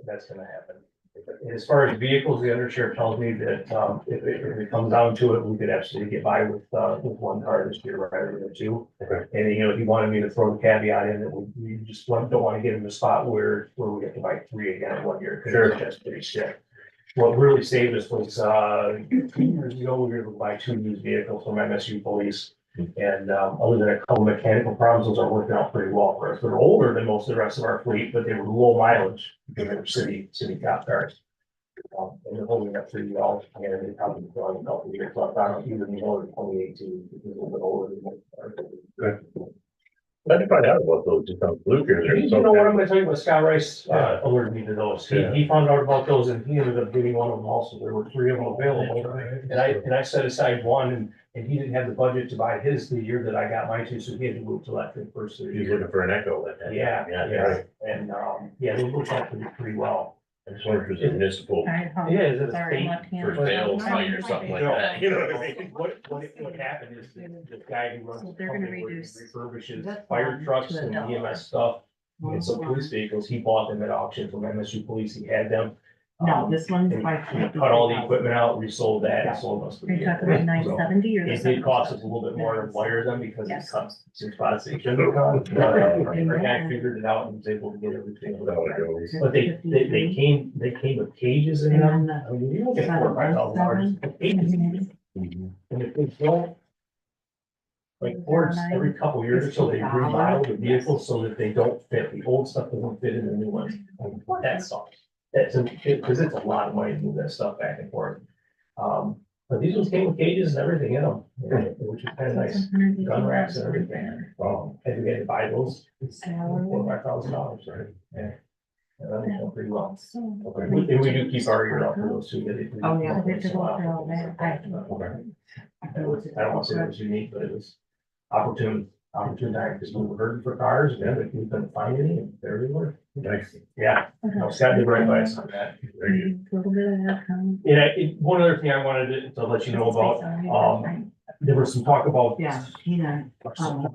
That's gonna happen. As far as vehicles, the undersheriff tells me that, if it comes down to it, we could absolutely get by with one car this year rather than two. Okay. And, you know, he wanted me to throw the caveat in that we just don't want to get in the spot where we have to buy three again in 1 year. Cause that's pretty shit. What really saved us was, 2 years ago, we were able to buy 2 used vehicles from MSU Police. And, other than a couple mechanical problems, those are working out pretty well for us. They're older than most of the rest of our fleet, but they were low mileage because they were city cop cars. And they're holding up pretty well, and they probably going a couple of years left on, even more than 2018, because they're a little bit older than. I didn't find out about those, just on Blueprint. You know what, I'm gonna tell you what Scott Rice, alerted me to those. He found out about those and he ended up getting one of them also. There were 3 of them available. And I set aside one and he didn't have the budget to buy his the year that I got mine to, so he had to move to electric first. of the He's year. looking for an Echo like that. Yeah. Right. And, yeah, they worked out pretty well. I just wonder if it's a municipal Yeah, is it a Sorry, state? left hand. for sale sign or something like that, you know what I mean? What happened is the guy who runs So the they're gonna company where he reduce refurbishes this fire one trucks to and $1. EMS stuff. And some police vehicles, he bought them at auction from MSU Police, he had them. No, this one's And by. he cut all the equipment out, resold that, and sold us. the Are you talking about vehicle. 970 or? It did cost us a little bit more to wire them because it Yes. cuts some spots that shouldn't have come. But our guy figured it out and was able to get everything. That's how it goes. But they came with cages in them. I mean, you don't get $4,000 or $5,000 for cages. And if they don't, like Ford's, every couple years or so, they remodel the vehicles so that they don't fit, the old stuff doesn't fit in the new ones. That sucks. Because it's a lot of money to move that stuff back and forth. But these ones came with cages and everything in them, which is kind of nice. Gun racks and everything. And we had to buy those, it's $4,000 or $5,000, right? Yeah. And that worked out pretty well. Okay. And we do keep our ear out for those two. Oh, yeah, they have to go through all that. I don't want to say it was unique, but it was opportune time, because we were hurting for cars, and we couldn't find any, and there we were. Nice. Yeah, no, Scott did right by us on that. Very good. Little bit of that. Yeah, one other thing I wanted to let you know about, there was some talk about. Yeah, Tina.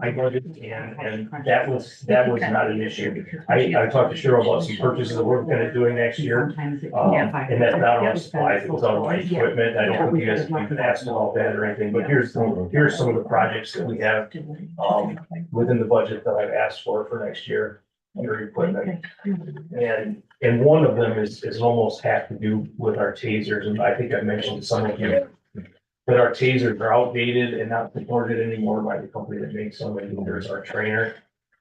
I budget, and that was not an issue. I talked to Cheryl about some purchases that we're gonna do next year. And that's not on supplies, it was on my equipment. I don't think you guys can ask about that or anything, but here's some of the projects that we have, within the budget that I've asked for next year. Under equipment, and one of them is almost have to do with our tasers, and I think I mentioned to some of you that our tasers are outdated and not supported anymore by the company that makes them, and there's our trainer.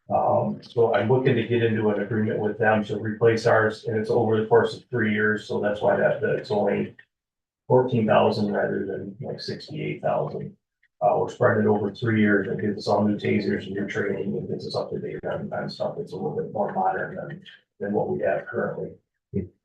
So I'm looking to get into an agreement with them to replace ours, and it's over the course of 3 years, so that's why it's only 14,000 rather than like 68,000. We're spreading it over 3 years. It gives us all new tasers and new training. It gets us up to date on stuff that's a little bit more modern than what we have currently.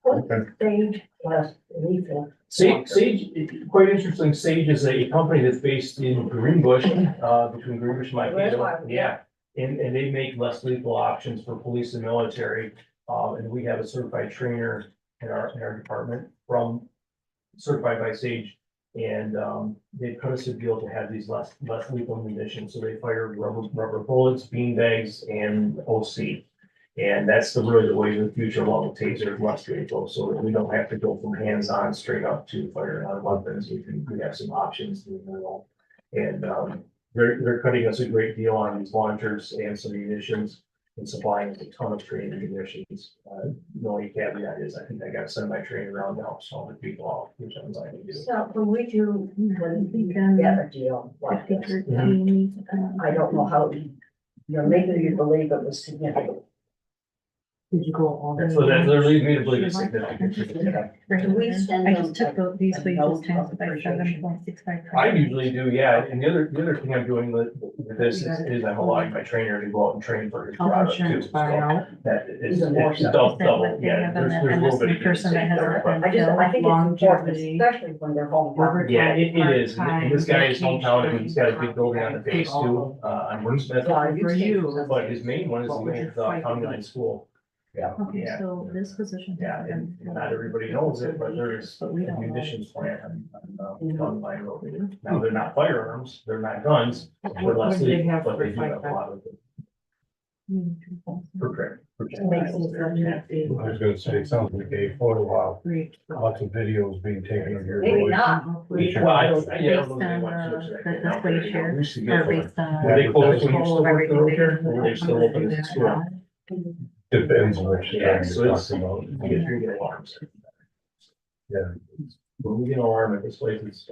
What stage was Lisa? Sage, quite interesting. Sage is a company that's based in Greenbush, between Greenbush and Mankato. Yeah, and they make less lethal options for police and military. And we have a certified trainer in our department certified by Sage. And they cut us a deal to have these less lethal munitions. So they fire rubber bullets, beanbags, and OC. And that's really the way of the future along with taser, less lethal, so that we don't have to go from hands-on straight up to firing on weapons. We have some options. And they're cutting us a great deal on these launchers and some munitions and supplying us a ton of training munitions. The only caveat is I think I got to send my trainer around to help some of the people out, which I'm going to do. So when we get a deal like this, I don't know how, maybe you believe it was significant. Did you go all the way? So that leads me to believe it's significant. I just took these wages times by 7.65. I usually do, yeah, and the other thing I'm doing with this is I'm allowing my trainer to go out and train for his Health product too. insurance buy So out. that is, Even more it's so. double, yeah, there's a little bit. of Person that has but- a- I think it's important, Longevity. especially when they're home. Yeah, it is, and this guy is Part-time, hometown, and he's got a big building on the base too, on Wordsmith. For you. But his main one is the county line school. Okay, Yeah. so this position. Yeah, and not everybody knows it, but there is a But we don't know. munitions plant on County Line Road. Now, they're not firearms, they're not guns, they're What less do they lethal, have but for they do have a fight lot of it. Correct. uh, I was gonna say, it sounds like a photo op, lots of videos being taken of your Maybe voice. not. Well, I don't, yeah. I Based don't on know if the they want to look at it. legislature, We used to or get them. based on. Were they closed when you Control still of worked everything over they here? do. Or were they still open as a school? Depends on what you're Yeah, trying so to it's, talk about. you get alarms. Yeah. When we get an alarm at this place, it's.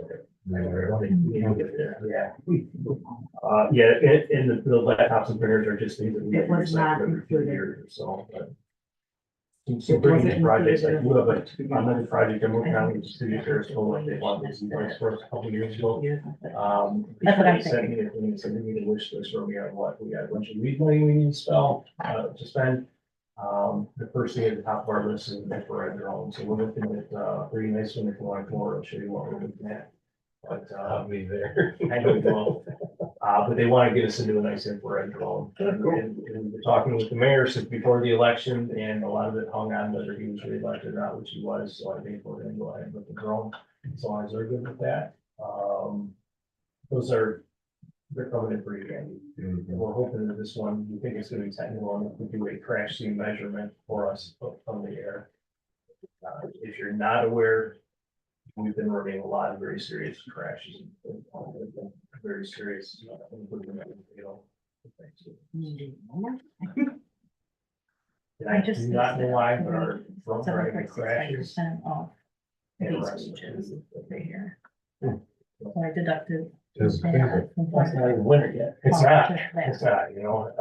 Yeah. And the laptops and printers are just things that we. It was not every few included. years or so, but. Some pretty neat projects, like we have another project in working on, which is City Affairs, told like they want this in place for us a couple years ago. That's what I'm They sent me a thing, said we need a wish list where we have what, we got a bunch of weed money we need to spell, to spend. The first thing at the top of our list is infrared drone, so we're looking at, pretty nice one, if you want to come over, I'll show you what we're looking at. But, I'll be there. I know you won't. But they want to get us into a nice infrared drone. And we're talking with the mayor since before the election, and a lot of it hung on whether he was reelected or not, which he was, so I think we're gonna go ahead with the drone, as long as they're good with that. They're coming in pretty handy. And we're hoping that this one, we think it's gonna be technical, and if we do a crash scene measurement for us from the air. If you're not aware, we've been running a lot of very serious crashes. Very serious, including, you know. And I do not know why, but our drone driving crashes. 7.65% off and these arrests. wages right here. So I deducted. Just- That's not even winter yet. It's not, it's not, you know,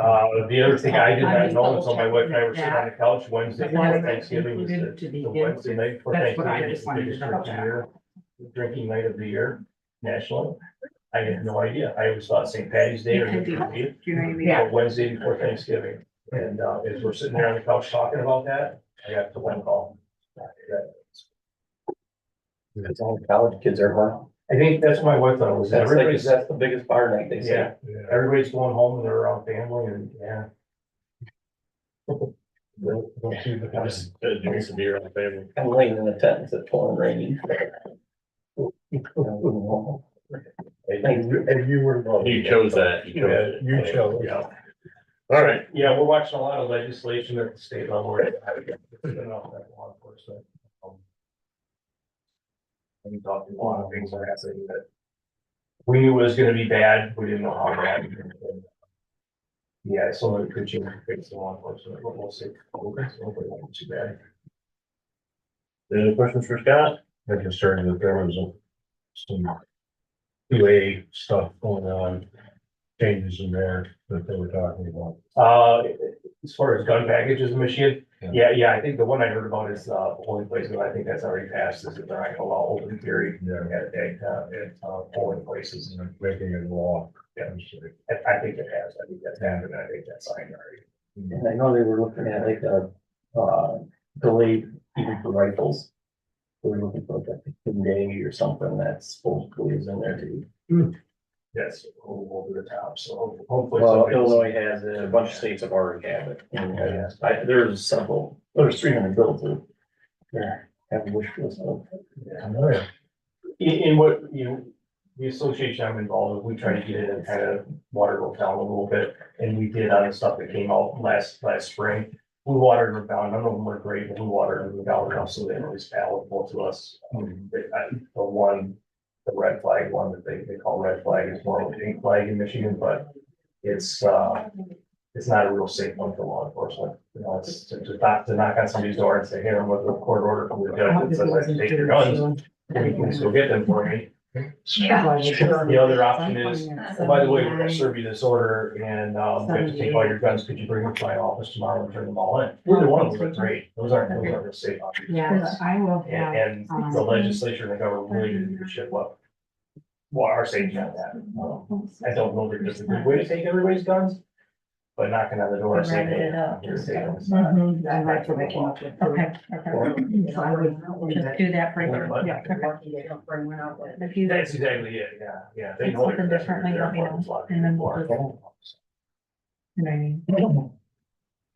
the other thing I did not know until my wife and I were sitting on the couch Wednesday before Thanksgiving was the Wednesday night before That's what I Thanksgiving is just the wanted biggest to double drinking night of the year nationally. I had no idea. I always thought St. Patty's Day or You can Good do you know what I mean? Friday, Wednesday before Thanksgiving. And, as we're sitting there on the couch talking about that, I got the one call. It's all college kids are home. I think that's what my wife thought was. Everybody's, That's the biggest bar night, they say. yeah, everybody's going home and they're around family and, yeah. Don't see the guys. Drinks a beer on the family. I'm laying in the tent, it's pouring raining. And you were. You chose that. You chose it. Yeah, you chose. Yeah. All right. Yeah, we're watching a lot of legislation at the state level. Right now. You know, that law enforcement. And talking a lot of things are happening that we knew was gonna be bad, we didn't know how bad. Yeah, so it could change the face of law enforcement, but we'll see. Hopefully it won't be too bad. Any questions for Scott? I just heard that there was some 2A stuff going on, changes in there that they were talking about. As far as gun packages in Michigan, yeah, I think the one I heard about is, polling places, I think that's already passed, is that they're not gonna allow open carry Yeah, at polling places. and making it law. Yeah. I think it has, I think that's happened, I think that's signed already. And I know they were looking at like delayed even for rifles. They were looking for like a day or something that's supposedly is in there too. That's over the top, so hopefully. Well, somebody- Illinois has it, a bunch of states have already had it. And, there's 300 bills that have a wish list of. In what, the association I'm involved with, we try to get it in kind of Waterville town a little bit, and we did on the stuff that came out last spring. We watered them down, none of them were great, but we watered them down enough so they're always palatable to us. The red flag one that they call red flag is more of a pink flag in Michigan, but it's not a real safe one for law enforcement. You know, it's to knock on somebody's door and say, hey, I'm with a court order from the judge that says I can take your guns. Can you please go get them for me? Yeah. The other option is, oh, by the way, we're gonna serve you this order and, you have to take all your guns. Could you bring them to my office tomorrow and turn them all in? Either one of them are great. Those aren't real safe options. Yeah, I will have. And the legislature and the government really didn't do shit well. Well, our safety on that. I don't know that there's a good way to take everybody's guns, but knocking on the door and saying, Rounded hey, it up. I'm here to take them. Mhm, that's what I came up with. Okay. So I would just do that for you. But- Yeah, okay. They don't bring one out with. If you That's guys, exactly it, yeah. They It's know something they're- differently, they're let me know, important. and then we'll just- you know what I mean?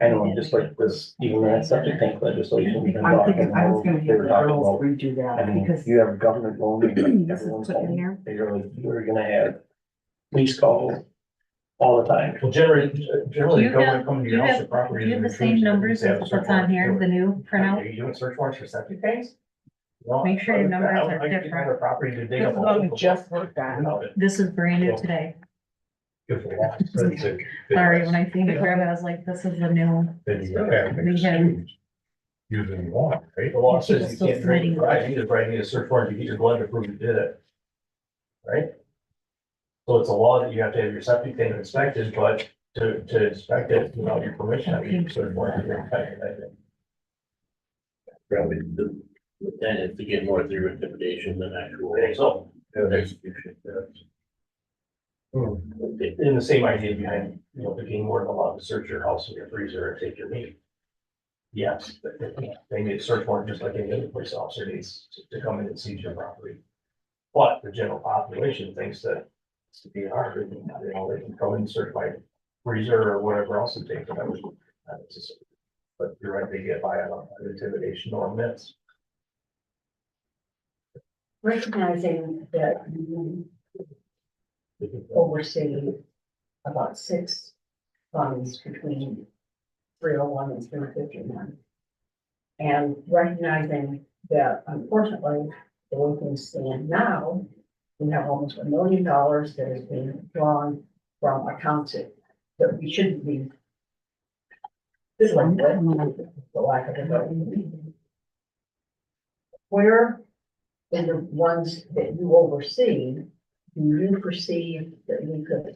I know, just like this, even that septic tank legislation. we've been I'm talking thinking, I was gonna about, have they the were talking girls about, redo I that mean, because you have government loan, this is everyone's put in home. here. You're gonna have police calls, all the time. Well, generally, Do you government have- come to do your you house have- or property. Do you have the and same intrude, numbers they have as a search what's on warrant here, to the do it. new Are printout? you doing search warrants for septic tanks? Well, Make sure your numbers I are would like to different. have a property to dig This up is a what hole we for- just worked on. Without it. This is brand new today. Good for that. That's a- Sorry, when I seen it, grab it, I was like, this is the new. Then you have We have- excuse using water, right? The law People says you still can't drink, submitting. right, you just write me a search warrant to get your blood to prove you did it. Right? So it's a law that you have to have your septic tank inspected, but to inspect it without your permission, I mean, search warrant to inspect it, I think. Probably then it's to get more through intimidation than actual I think so. execution. In the same idea behind, the game warden allowed to search your house and your freezer and take your meat. Yes, but they need a search warrant just like any other police officer needs to come in and seize your property. But the general population thinks that it's to be hard, they can come in and search my freezer or whatever else it takes. But you're right, they get by on intimidation or myths. Recognizing that you oversee about 6 funds between 301 and 351. And recognizing that unfortunately, the way things stand now, we have almost $1 million that is being drawn from accounts that we shouldn't be fiddling with, for lack of a better word. Where in the ones that you oversee, do you perceive that we could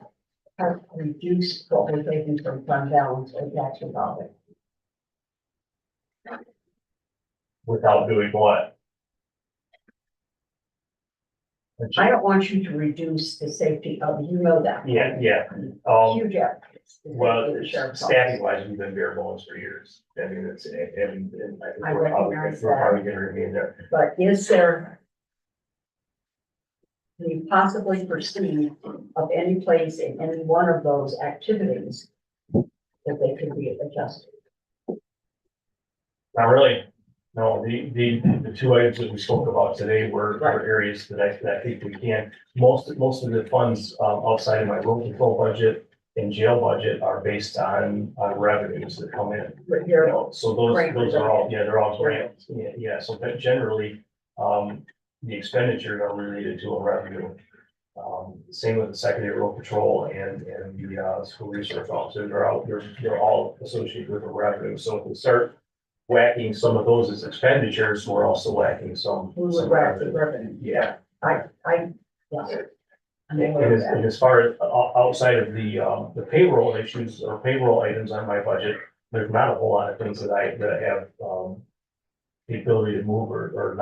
have reduced what we're taking from fund balance or tax revolving? Without doing what? I don't want you to reduce the safety of, you know that. Yeah. Huge efforts. Well, staffing wise, we've been bare bones for years. I mean, it's, and I think I we're probably recognize gonna remain there. But is there, can you possibly perceive of any place in any one of those activities that they could be adjusted? Not really. No, the 2 items that we spoke about today were areas that I think we can. Most of the funds, outside of my road control budget and jail budget are based on revenues that come in. But you're, So those are all, they're all grants. Yeah, so but generally, the expenditures are related to a revenue. Same with the secondary road patrol and the school resource officers they're all associated with a revenue. So if we start whacking some of those as expenditures, we're also whacking some. we some would wrap the revenue. Yeah. Yeah. I'm And aware of as, that. and as far as outside of the payroll issues or payroll items on my budget, there's not a whole lot of things that I have, the ability to move or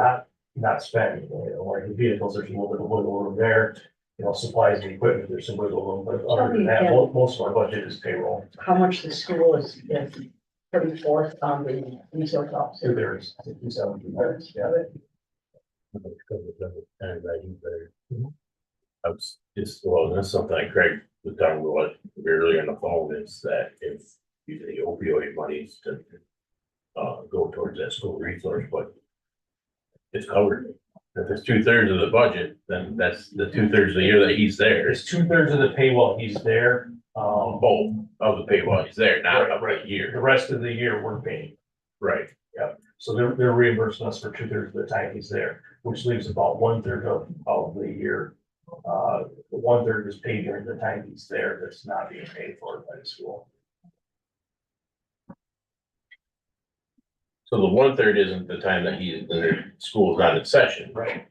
not spend, like the vehicles, there's a little bit of wiggle room there. Supplies and equipment, there's some wiggle room, but other than that, most of my budget is payroll. How much the school is putting forth on the resource officer? There's 57, yeah. I was just, well, that's something like Craig was talking about earlier on the phone is that if using the opioid monies to go towards that school resource, but it's covered. If it's 2/3 of the budget, then that's the 2/3 of the year that he's there. It's 2/3 of the pay while he's there. Both of the pay while he's there, not of the The year. rest of the year, we're paying. Right. So they're reimbursing us for 2/3 of the time he's there, which leaves about 1/3 of the year. 1/3 is paid during the time he's there, that's not being paid for by the school. So the 1/3 isn't the time that the school's not in session. Right.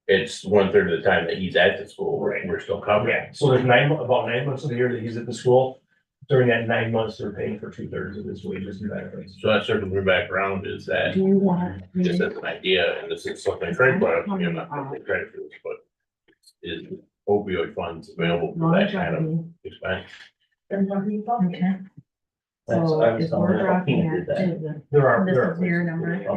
It's 1/3 of the time that he's at the school, we're still covering. Yeah, so there's about 9 months of the year that he's at the school. During that 9 months, they're paying for 2/3 of his wages and benefits. So that circling back around is that, Do you want? just as an idea, and this is something Frank brought up, to me, I'm not gonna take credit for this, but is opioid funds available for that kind of expense? And what are you talking? Okay. That's, So I was if we're wondering if dropping Alpena it did to that. the, There are. this is your number, if you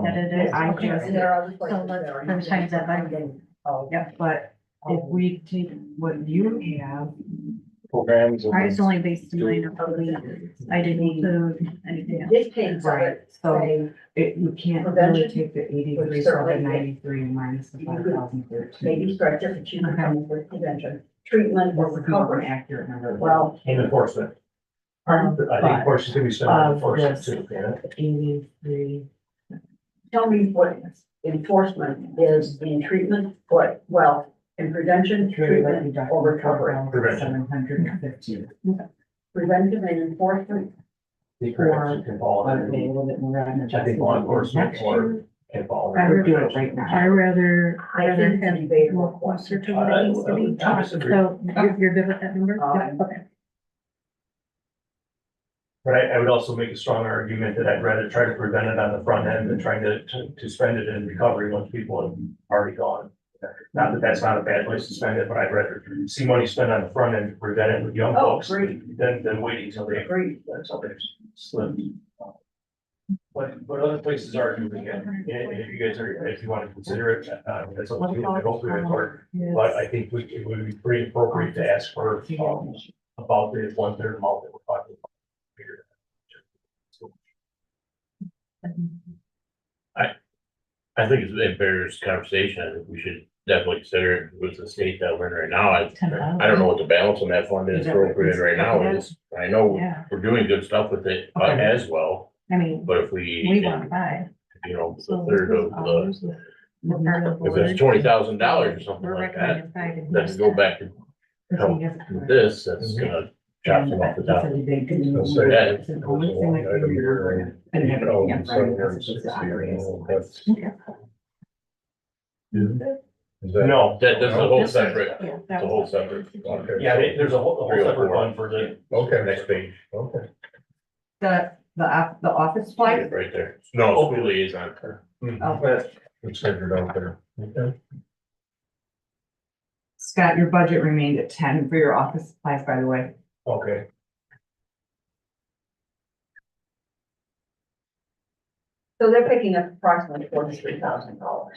edited it, I Okay, just, and there are other places so let's that are first times that I- finding, oh, Yeah, but if we take what you have programs. I was only based in mine off of the, I didn't include anything else. Dictates of Right, it, so say, it, you can't Prevention, really take the 83, certainly 793 minus the you could 5,013. maybe stretch it, but you can come up with prevention, treatment or This is more an recovery. accurate number. Well, And enforcement. Pardon? I think enforcement can be spent on Of enforcement this. too, yeah. 83, tell me what enforcement is in treatment, what, well, in prevention, treatment, or recovery. Prevention. 715. Preventive and enforcement, The prevention can fall But under a the, little bit more revenue. I think law enforcement or can fall. I under would do it prevention. right now. I rather I think have it's debatable. more closer to what it needs to be. I disagree. So you're good with that number? Okay. But I would also make a strong argument that I'd rather try to prevent it on the front end than trying to spend it in recovery once people have already gone. Not that that's not a bad place to spend it, but I'd rather see money spent on the front end to prevent it with young Oh, folks agreed. than waiting till they agreed. until they've slipped. But other places are doing it, and if you guys are, if you want to consider it, that's up to you, I don't do it hard. But I think it would be pretty appropriate to ask for, about the 1/3 amount that we're talking about here. I think it's a fair conversation. We should definitely consider it with the state that we're in right now. I don't know what the balance on that fund is appropriate right now is. I know Yeah, we're doing good stuff with it Okay. as well, I mean, but if we we, want five. you know, So the third of the, we're part of the if it's board. $20,000 or something We're like that, recommending five. and then to go back to help with this, that's gonna chop some off the top. I'll say Yeah. there's a line item here and, you know, 760, that's- Is that- No, That's a whole separate, Yeah, it's that a whole was- separate. Okay. yeah, there's a whole separate fund for the, Okay. Next page, Okay. The office supply, right there. No, school liaison. It's figured out there. Okay. Scott, your budget remained at 10 for your office supplies, by the way. okay. So they're picking up approximately $43,000 for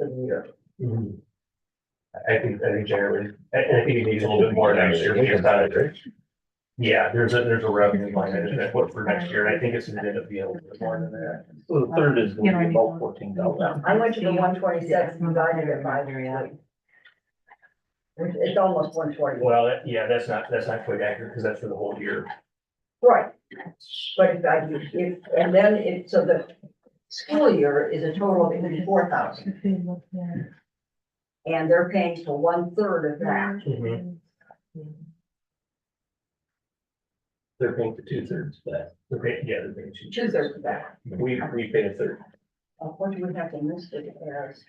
the year. Mhm. I think generally, I think it needs a little bit more next year. We just got it. Yeah, there's a revenue line item that put for next year, and I think it's gonna end up being a little bit more than that. So the third is You know gonna what I be mean? about 14,000. I went to the 127, divided it by 3. It's almost 120. Well, yeah, that's not quite accurate, because that's for the whole year. Right, but and then so the school year is a total of 84,000, If you look there. and they're paying for 1/3 of that. Mhm. They're paying for 2/3 of that. Okay, yeah, they're paying 2/3 of that. We pay a third. What do we have to list it as?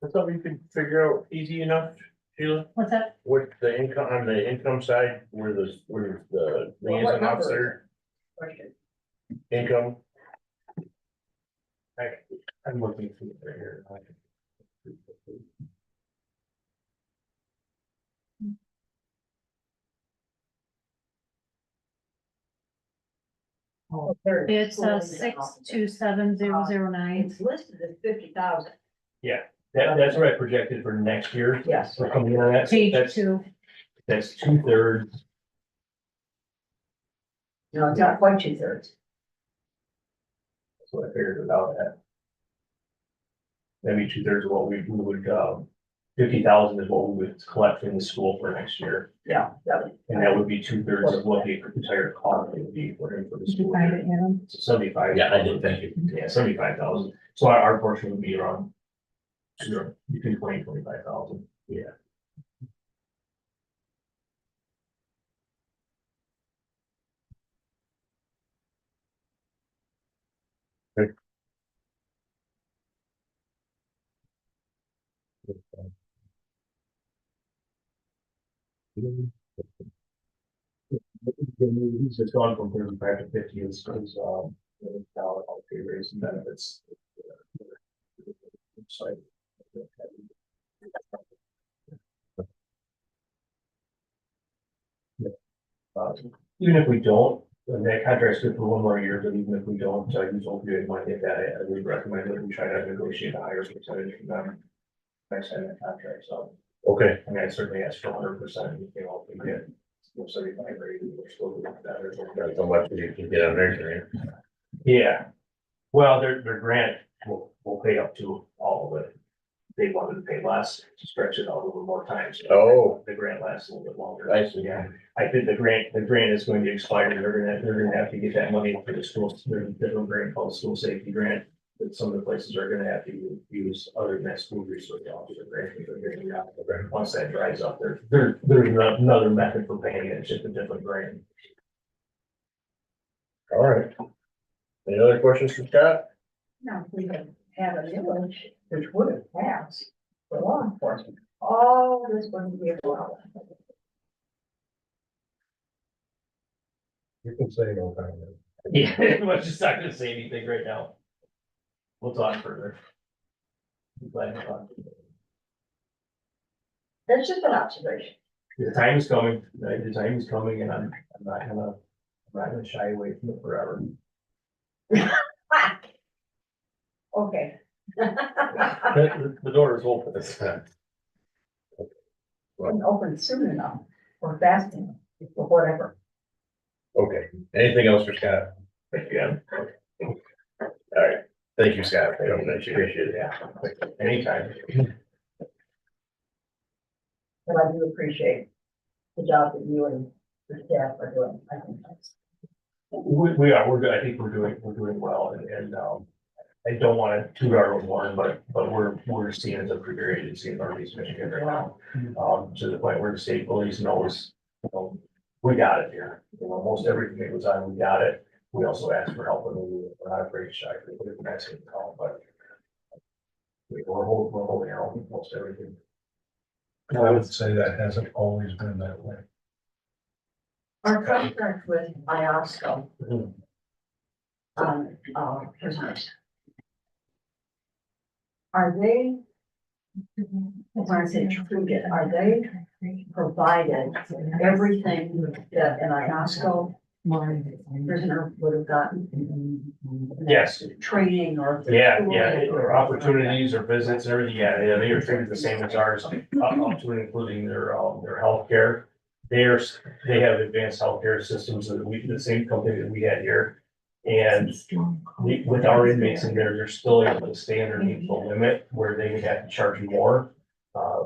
That's something you can figure out easy enough, Sheila, What's that? with the income, on the income side, where the Well, liaison what number? officer Question. income. I'm looking through it right here. It's 627009. It's listed as 50,000, That's what I projected for next year. yes. So coming in on that, Page that's 2. 2/3. No, it's not quite 2/3. That's what I figured it out at. Maybe 2/3 of what we would, 50,000 is what we would collect in the school for next year. Yeah, that would. And that would be 2/3 of what the entire cost would be for the Did you school. find it, Adam? So 75. Yeah, I did, thank you. Yeah, 75,000. So our portion would be around, between 20 and 25,000. Yeah. It's gone from 35 to 50 is, dollar pay raise and benefits. So, even if we don't, and that contract's good for 1 more year, but even if we don't, use opioid money at that, I would recommend that we try to negotiate a higher percentage from them. Next time the contract's up. Okay, I mean, I certainly asked for 100%, you know, if we get 75 rate, we're still doing better. that's how much you can get on there, right? Yeah, well, their grant will pay up to all of it. They wanted to pay less, to stretch it out a little more time. So Oh. the grant lasts a little bit longer. I see. Yeah, I think the grant is going to expire, they're gonna have to get that money for the schools, there's a different grant called school safety grant. That some of the places are gonna have to use other than that school resource officer grant. That they're getting out. Once that dries up, there's another method for paying it, it's just a different grant. All right. Any other questions for Scott? Now, if we had a village, which would have passed for law enforcement, all this wouldn't be allowed. You can say no comment. Yeah, I'm just not gonna say anything right now. We'll talk further. I'm glad to talk. That's just an observation. The time is coming, the time is coming, and I'm not gonna shy away from it forever. Okay. The door is open. Wasn't open soon enough, or fast enough, or whatever. Okay, anything else for Scott? Yeah, All right, thank you, Scott. I appreciate it. yeah, anytime. But I do appreciate the job that you and the staff are doing. I think that's. We are, we're good, I think we're doing well, and, I don't wanna toot our own horn, but we're seen as a premier agency in Northeast Michigan right now. To the point where the state police knows, you know, we got it here, you know, most everything that was on, we got it. We also asked for help, and we're not afraid to shy, we're asking for help, but we're holding our own, most everything. I would say that hasn't always been that way. Our contract with IOSCO. Prisoners. Are they, when I say treated, are they provided everything that an IOSCO prisoner would have gotten? Yes, Training or. yeah, or opportunities or visits and everything, yeah, they are treated the same as ours, up to and including their healthcare. They have advanced healthcare systems that the same company that we had here. And with our inmates in there, they're still able to stay underneath the limit where they would have to charge more.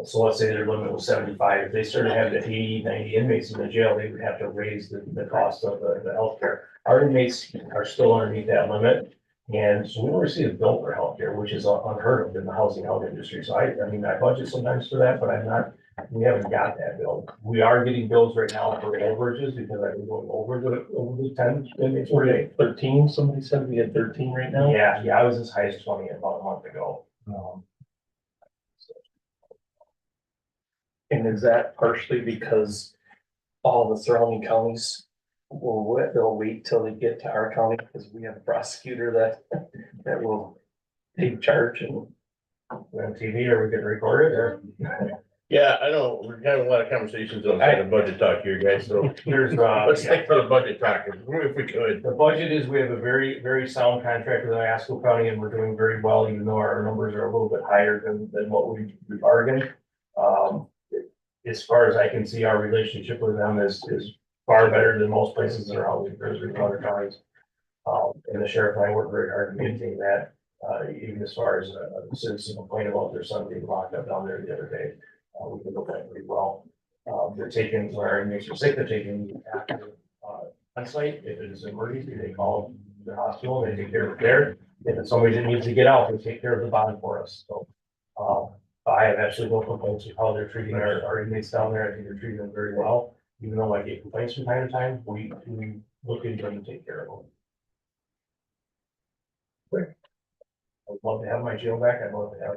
So let's say their limit was 75, if they started having 80, 90 inmates in the jail, they would have to raise the cost of the healthcare. Our inmates are still underneath that limit. And so we don't receive a bill for healthcare, which is unheard of in the housing health industry. So I mean, I budget sometimes for that, but we haven't got that bill. We are getting bills right now for overages because I've been going over the 10 inmates per day. 13, somebody said we had 13 right now? Yeah, I was as high as 20 about a month ago. And is that partially because all the surrounding counties they'll wait till they get to our county because we have a prosecutor that will take charge and. We on TV or we can record it or? Yeah, I know, we're having a lot of conversations outside of budget talk here, guys, so There's, let's stick to the budget talk if we could. the budget is, we have a very, very sound contract with Iosco County and we're doing very well, even though our numbers are a little bit higher than what we bargained. As far as I can see, our relationship with them is far better than most places that are housing prisoners in other counties. And the sheriff and I work very hard to maintain that, even as far as a citizen complained about their son being locked up down there the other day. We can look at it pretty well. They're taking, where our inmates are sick, they're taking after, on site. If it is an emergency, they call the hospital, they take care of it there. If it's somebody that needs to get out, they take care of the bond for us. So, I have actually no complaints with how they're treating our inmates down there. I think they're treating them very well. Even though I get complaints from time to time, we look into them and take care of them. I would love to have my jail back. I'd love to have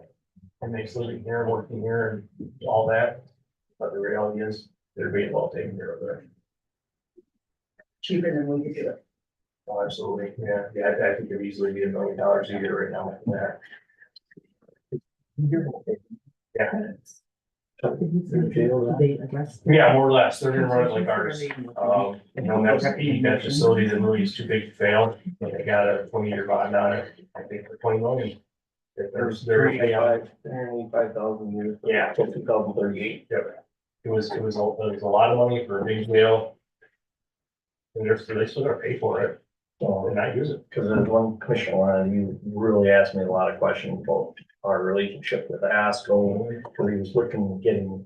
inmates living here, working here and all that. But the reality is, they're being well taken care of there. Cheaper than we could do it. Oh, absolutely, yeah, I think it'd easily be $1 million a year right now for that. Yeah. Yeah, more or less, they're gonna run it like ours. That facility that really is too big to fail, but they got a 20-year bond on it, I think for 20 million. They're beyond. 385,000 years. Yeah. Till 2038. It was a lot of money for a big deal. And they still gotta pay for it, and not use it. Because there's one commissioner, you really asked me a lot of questions about our relationship with ASCO, because he was looking at getting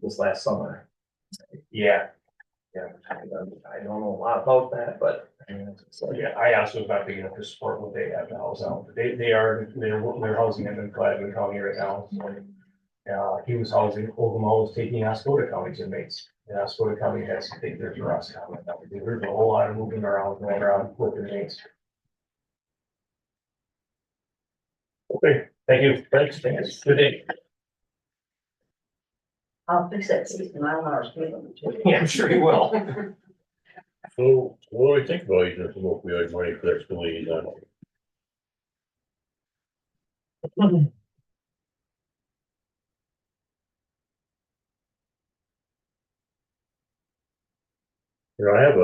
this last summer. Yeah, I don't know a lot about that, but. I mean, it's like, yeah, I also was not big enough to support what they have to house out. They're housing them in Gladwin County right now. So, he was housing, Ogama was taking Oscoda County's inmates. And Oscoda County has to take theirs to Ross County. There's a whole lot of moving around, going around with inmates. Okay, thank you. Thanks. Good day. I'll fix that 60 mile an hour speed limit too. Yeah, I'm sure you will. So what do we think about using some opioid money for that school liaison? You know, I have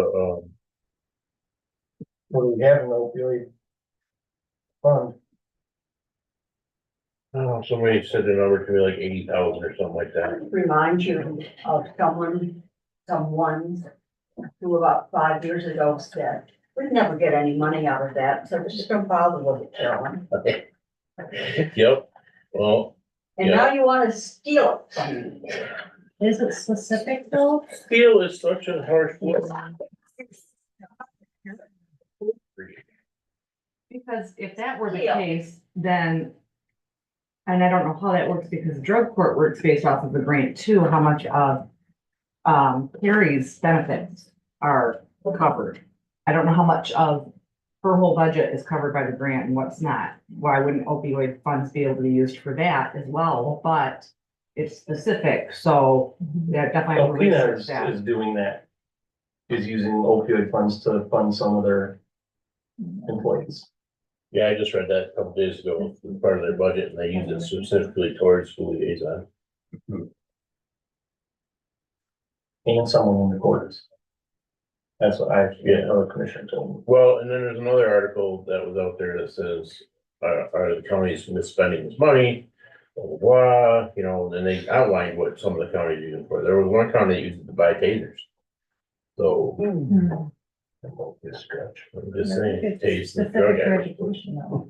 Well, we have an opioid fund. somebody said the number to me like 80,000 or something like that. Remind you of someone who about 5 years ago said, we'd never get any money out of that, so this is gonna bother with it, Carolyn. Yep, well, And now you wanna steal it from me. Is it specific though? steel is such a harsh word. Because if that were the Yeah. case, then. And I don't know how that works because the drug court works based off of the grant too, how much of. Carrie's benefits are covered. I don't know how much of her whole budget is covered by the grant and what's not. Why wouldn't opioid funds be able to be used for that as well? But it's specific, so yeah, definitely. have to Alpena research that. is doing that. Is using opioid funds to fund some of their employees. Yeah, I just read that a couple days ago, as part of their budget, and they use it specifically towards school liaison. And someone in the quarters. That's what another commissioner told me. Well, and then there's another article that was out there that says, are the counties misspending this money? Blah, blah, blah, you know, and they outlined what some of the counties use it for. There was one county that used it to buy tasers. So, This stretch. I'm just saying, It's taste the specific drug for addict. education though.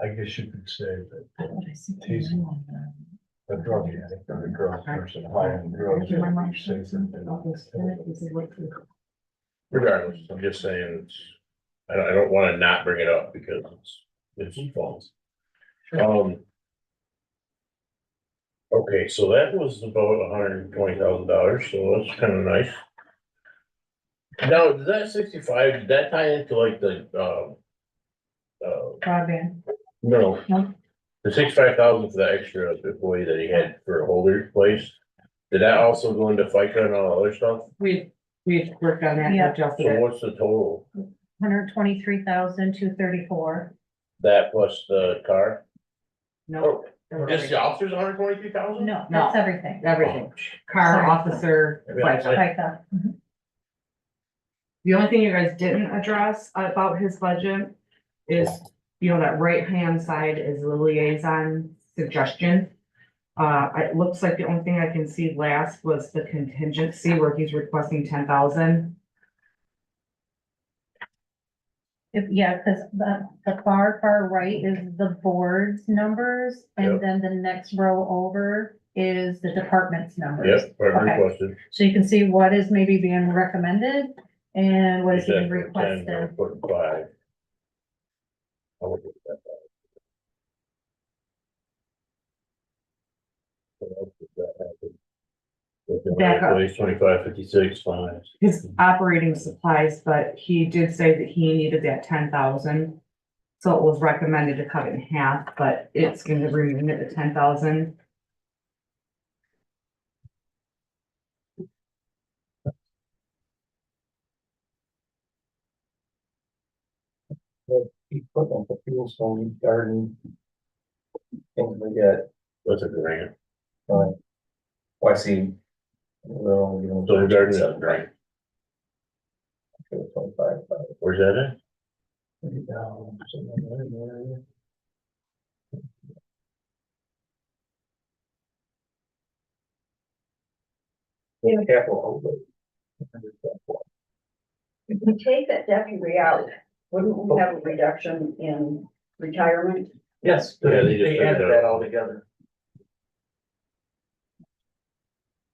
I guess you could say that I thought I seen Tasing. one. a drug addict or a drug person high on drugs. My mom is safer said than- about this, this is what the- Regardless, I'm just saying, it's, I don't wanna not bring it up because it's false. Okay, so that was about $120,000, so that's kind of nice. Now, does that 65, did that tie into like the, Broadband. no, No. the 65,000 for the extra employee that he had for Holder's place? Did that also go into FICA and all the other stuff? We worked on that, and Yeah. adjusted So it. what's the total? 123,234. That plus the car? No, Just the officers, 123,000? No, that's everything. everything, car, Sorry. officer, Maybe I FICA. said- Like that. The only thing you guys didn't address about his budget is, you know, that right-hand side is the liaison suggestion. It looks like the only thing I can see last was the contingency where he's requesting 10,000. Yeah, because the far right is the board's numbers, Yep. and then the next row over is the department's numbers. Yep, part Okay. requested. So you can see what is maybe being recommended and what is being Except for 10, requested. put 5. I would put that back. What else did that happen? Back up. 25, 56, 5. His operating supplies, but he did say that he needed that 10,000. So it was recommended to cut it in half, but it's gonna remain at the 10,000. Equipment, the fuel stone, garden. Things we get, That's a grant. well, I see. Well, you know. So the garden is a grant. 25, Where's that at? In capital outlay. If we take that deputy out, wouldn't we have a reduction in retirement? Yes, Yeah, they just they figured added out. that all together.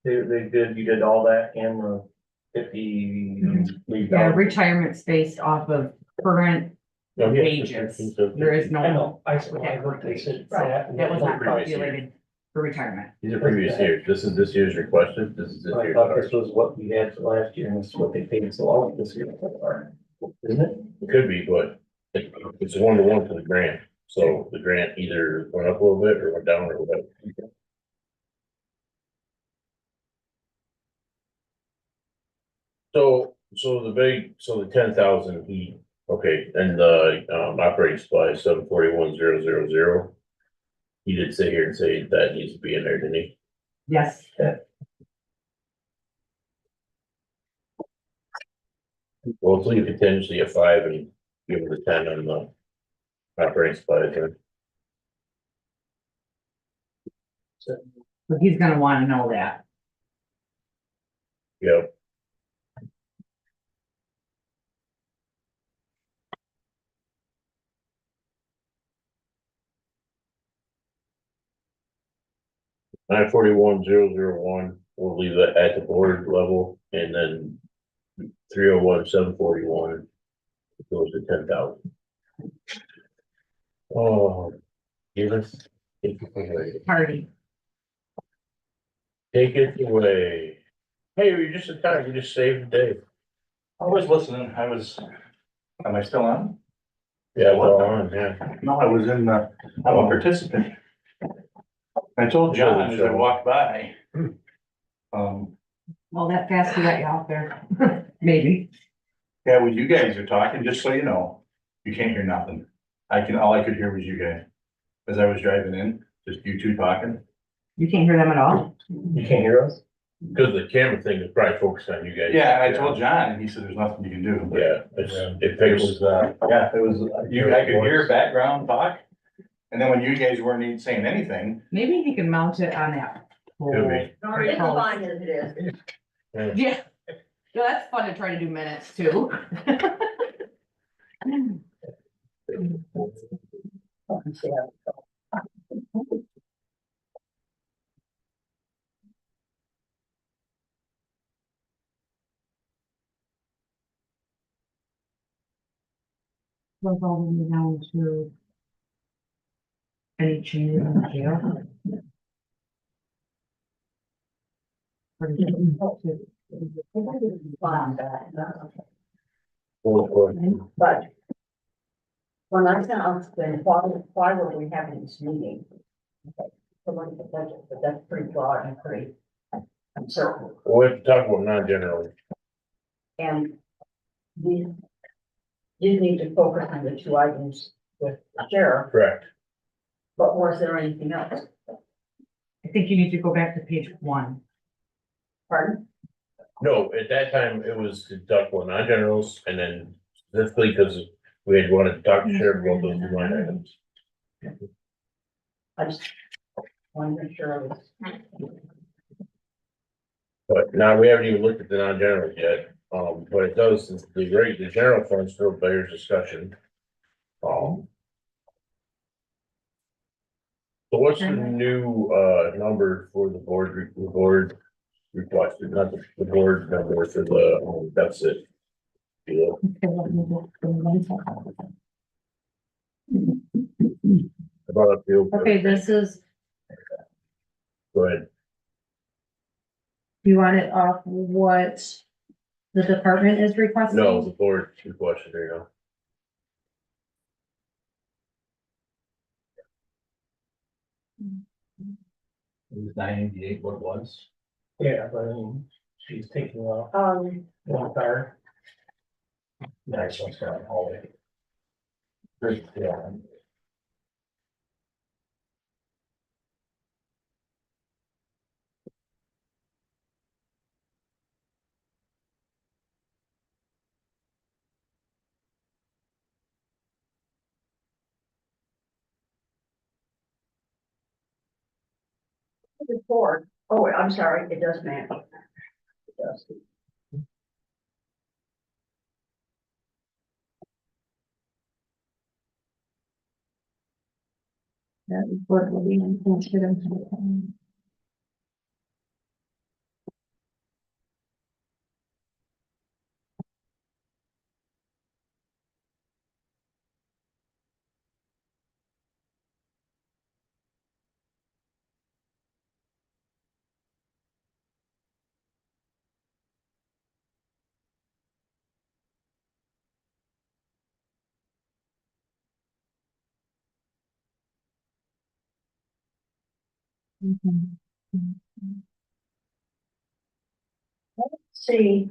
They did, you did all that and the 53,000. Yeah, retirement's based off of current No, yeah, wages. There is I no, know, I heard they said that. that was not Previous year. calculated for retirement. These are previous years. This is this year's requested. This is this I year's. thought this was what we had for last year and this is what they paid so all this year. Isn't it? It could be, but it's 1-to-1 to the grant. So the grant either went up a little bit or went down or whatever. So the 10,000, okay, and the, operating supply, 741,000. He did sit here and say that needs to be in there, didn't he? Yes, Well, let's leave contingency at 5 and give him the 10 on the operating supplies, then. but he's gonna wanna know that. Yep. $941,001, we'll leave that at the board level, and then 301,741 goes to 10,000. Oh, give us, take it away, Party. take it away. Hey, you're just in time, you just saved the day. I was listening, am I still on? Yeah, well, on, yeah. No, I was I'm a participant. I told John as I walked by. Well, that fast we got you out there, maybe. Yeah, when you guys are talking, just so you know, you can't hear nothing. All I could hear was you guys. As I was driving in, just you two talking. You can't hear them at all? You can't hear us? Because the camera thing is probably focused on you guys. Yeah, and I told John and he said there's nothing you can do. But Yeah, it picks, yeah, it was, I could hear background talk. And then when you guys weren't even saying anything, Maybe he can mount it on that. could be. It's fine as it is. Yeah, yeah, that's fun to try to do minutes too. We're going down to any changes in the jail. But when I sent out, then why were we having this meeting? Okay, so look at the budget, but that's pretty broad and pretty uncertain. We'll have to talk about non-general. And we did need to focus on the two items with the sheriff, Correct. but was there anything else? I think you need to go back to page 1. Pardon? No, at that time, it was to talk about non-generals, and then specifically because we had wanted to talk to Sheriff about those two line items. I just wanted to make sure I was. But now we haven't even looked at the non-generals yet, but it does, the general fund still bears discussion. So what's the new, number for the board requested, not the board number for the, deficit? Yeah. I brought up the. Okay, this is, Go ahead. you want it off what the department is requesting? No, the board requested, there you go. it was 988 what it was. Yeah, but I mean, she's taking off one car. Nice one's got a hallway. Yeah. report, oh, I'm sorry, it does match. It does. That report will be included in the- Mhm. See,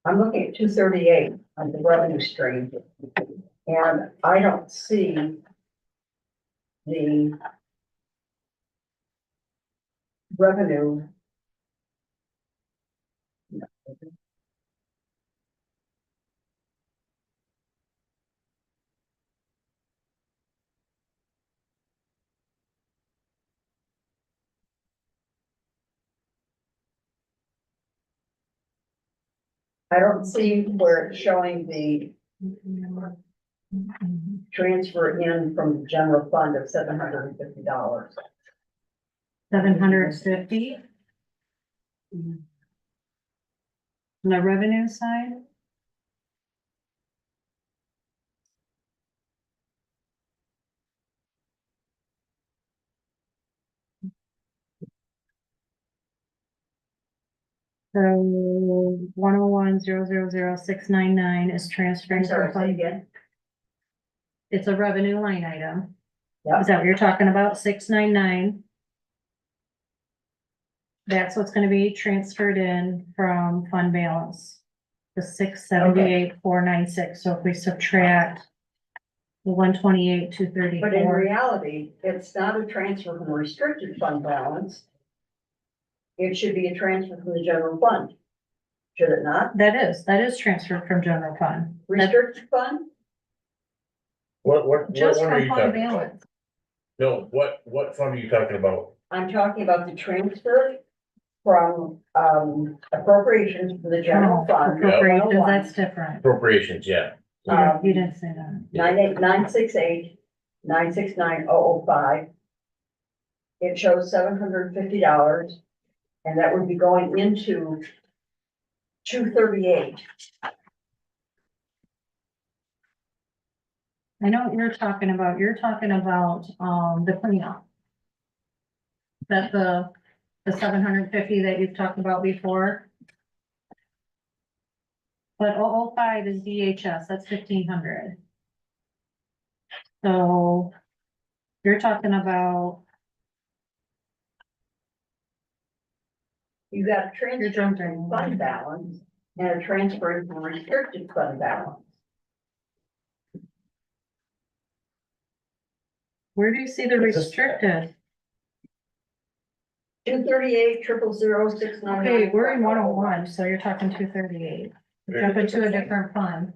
I'm looking at 238 on the revenue stream. And I don't see the revenue. I don't see where it's showing the transfer in from the general fund of $750. 750. On the revenue side, so 101,000,699 is I'm transferring sorry, from say fund. again. It's a revenue line item. Yeah. Is that what you're talking about? 699? That's what's gonna be transferred in from fund balance. The 678,496. So if we subtract the 128, But in 234. reality, it's not a transfer from restricted fund balance. It should be a transfer from the general fund. Should it not? That is transferred from general fund. Restricted fund? What Just one are from you fund talking about? balance. No, what fund are you talking about? I'm talking about the transfer from appropriations for the general fund. Appropriations, 101, that's different. Appropriations, yeah. You didn't say that. 968-969-005. It shows $750, and that would be going into 238. I know what you're talking about. You're talking about, the cleanup. That the 750 that you've talked about before. But 005 is DHS, that's 1,500. So you're talking about, You got a you're transfer jumping. from fund balance and a transfer from restricted fund balance. Where do you see the restricted? 238-000-699. Okay, we're in 101, so you're talking 238. Jump into a different fund.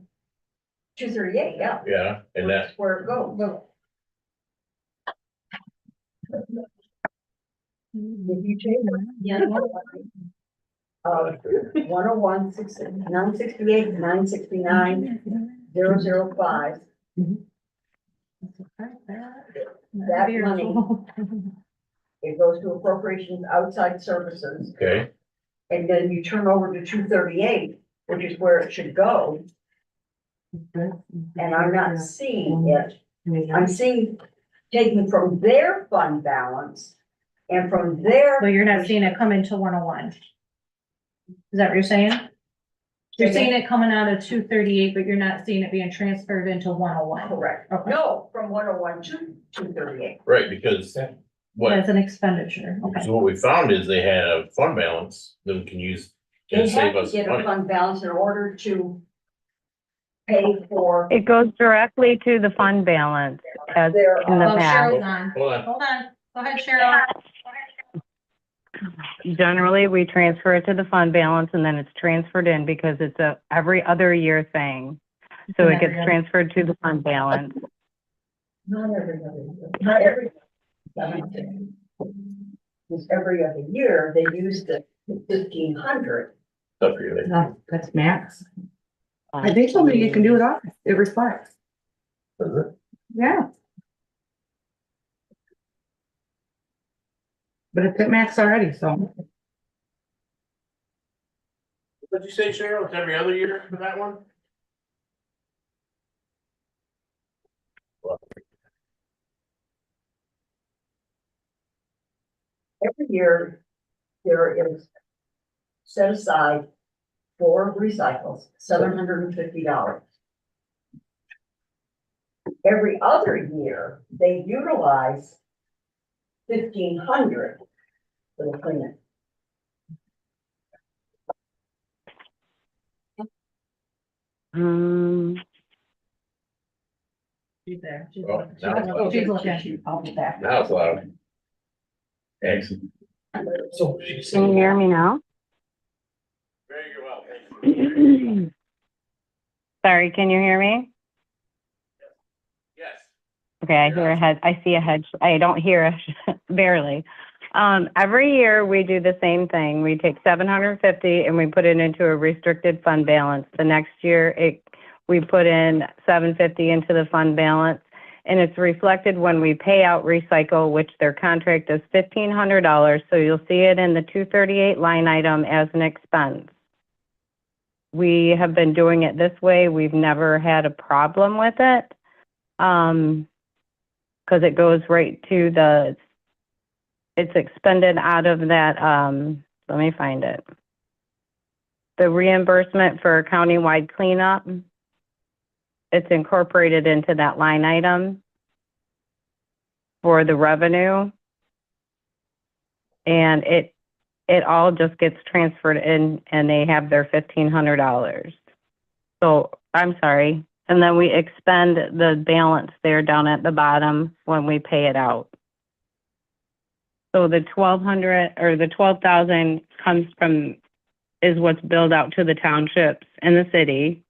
238, yeah. Yeah, and that, That's where it goes. If you take, Yeah. 101, 968, 969, 005, that money, it goes to appropriations outside services, okay, and then you turn over to 238, which is where it should go, and I'm not seeing it. I'm seeing taking from their fund balance and from their. So you're not seeing it come into 101? Is that what you're saying? You're seeing it coming out of 238, but you're not seeing it being transferred into 101? Correct. Okay. No, from 101 to 238. right, because what, As an expenditure, okay. so what we found is they had a fund balance that we can use to They have save to us get a money. fund balance in order to pay for It goes directly to the fund balance as their. in the Oh, past. Cheryl's on. Hold on, Hold on. Go ahead, Cheryl. Generally, we transfer it to the fund balance and then it's transferred in because it's a every other year thing. So it gets transferred to the fund balance. Not everybody. Not every. Because every other year, they use the 1,500. Up here. No, that's max. I think somebody you can do it off, it reflects. Is it? Yeah. But it's at max already, so. What'd you say, Cheryl? It's every other year for that one? Every year, there is set aside for recycles, $750. Every other year, they utilize 1,500 for the cleanup. She's there. She's Oh, now she's looking. I'll be back. Now it's loud. Excellent. So she's Can you saying, hear me now? Very well, thank you. Sorry, can you hear me? Yes. Okay, I hear a head, I see a head, I don't hear a barely. Every year we do the same thing. We take 750 and we put it into a restricted fund balance. The next year we put in 750 into the fund balance, and it's reflected when we pay out recycle, which their contract is $1,500. So you'll see it in the 238 line item as an expense. We have been doing it this way. We've never had a problem with it. Because it goes right to it's expended out of that, let me find it. The reimbursement for countywide cleanup, it's incorporated into that line item for the revenue. And it all just gets transferred in and they have their $1,500. So, I'm sorry. And then we expend the balance there down at the bottom when we pay it out. So the 1,200 or the 12,000 is what's billed out to the townships and the city.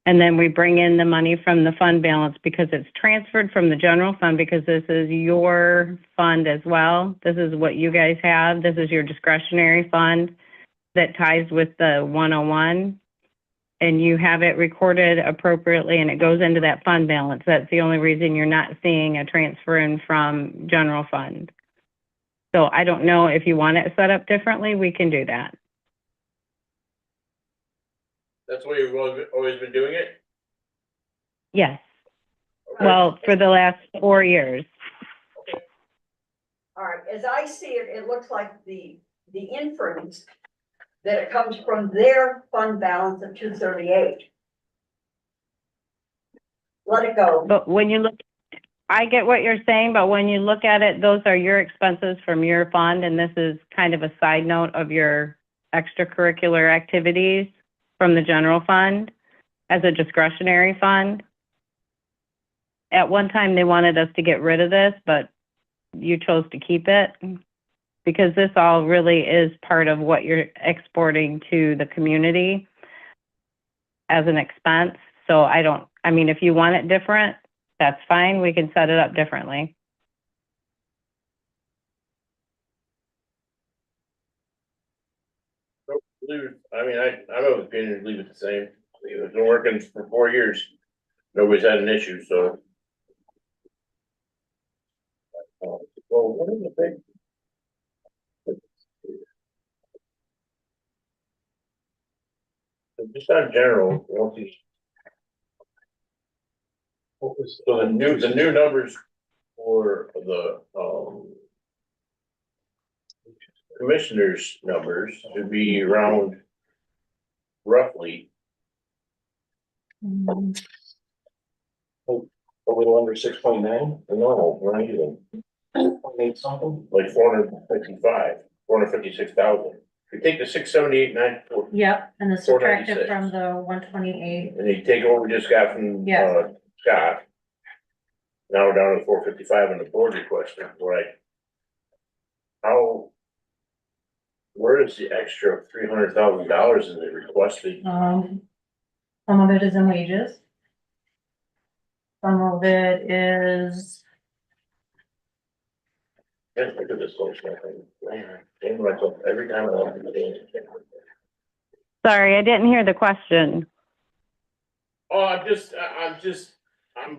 And then we bring in the money from the fund balance because it's transferred from the general fund because this is your fund as well. This is what you guys have. This is your discretionary fund that ties with the 101. And you have it recorded appropriately and it goes into that fund balance. That's the only reason you're not seeing a transfer in from general fund. So I don't know if you want it set up differently, we can do that. That's the way you've always been doing it? Yes. Okay. Well, for the last 4 years. All right, as I see it, it looks like the inference that it comes from their fund balance of 238. Let it go. But when you look, I get what you're saying, but when you look at it, those are your expenses from your fund, and this is kind of a side note of your extracurricular activities from the general fund as a discretionary fund. At one time, they wanted us to get rid of this, but you chose to keep it because this all really is part of what you're exporting to the community as an expense. So I mean, if you want it different, that's fine. We can set it up differently. I mean, I'm of the opinion, leave it the same. It's been working for 4 years. Nobody's had an issue, so. Well, what is the thing? Just on general, once you. So the new numbers for the, commissioners' numbers should be around roughly a little under 6.9, no, we're not even. 6.8 something, like 456,000. If you take the 678,940, Yep, and the subtracted 496. from the 128. and you take what we just got from, Yeah. Scott. Now we're down to 455 on the board request, right? Where is the extra $300,000 in the requested? Some of it is in wages. Some of it is, Can't think of this whole thing. Man, damn myself every time I look at the game. Sorry, I didn't hear the question. Oh, I'm a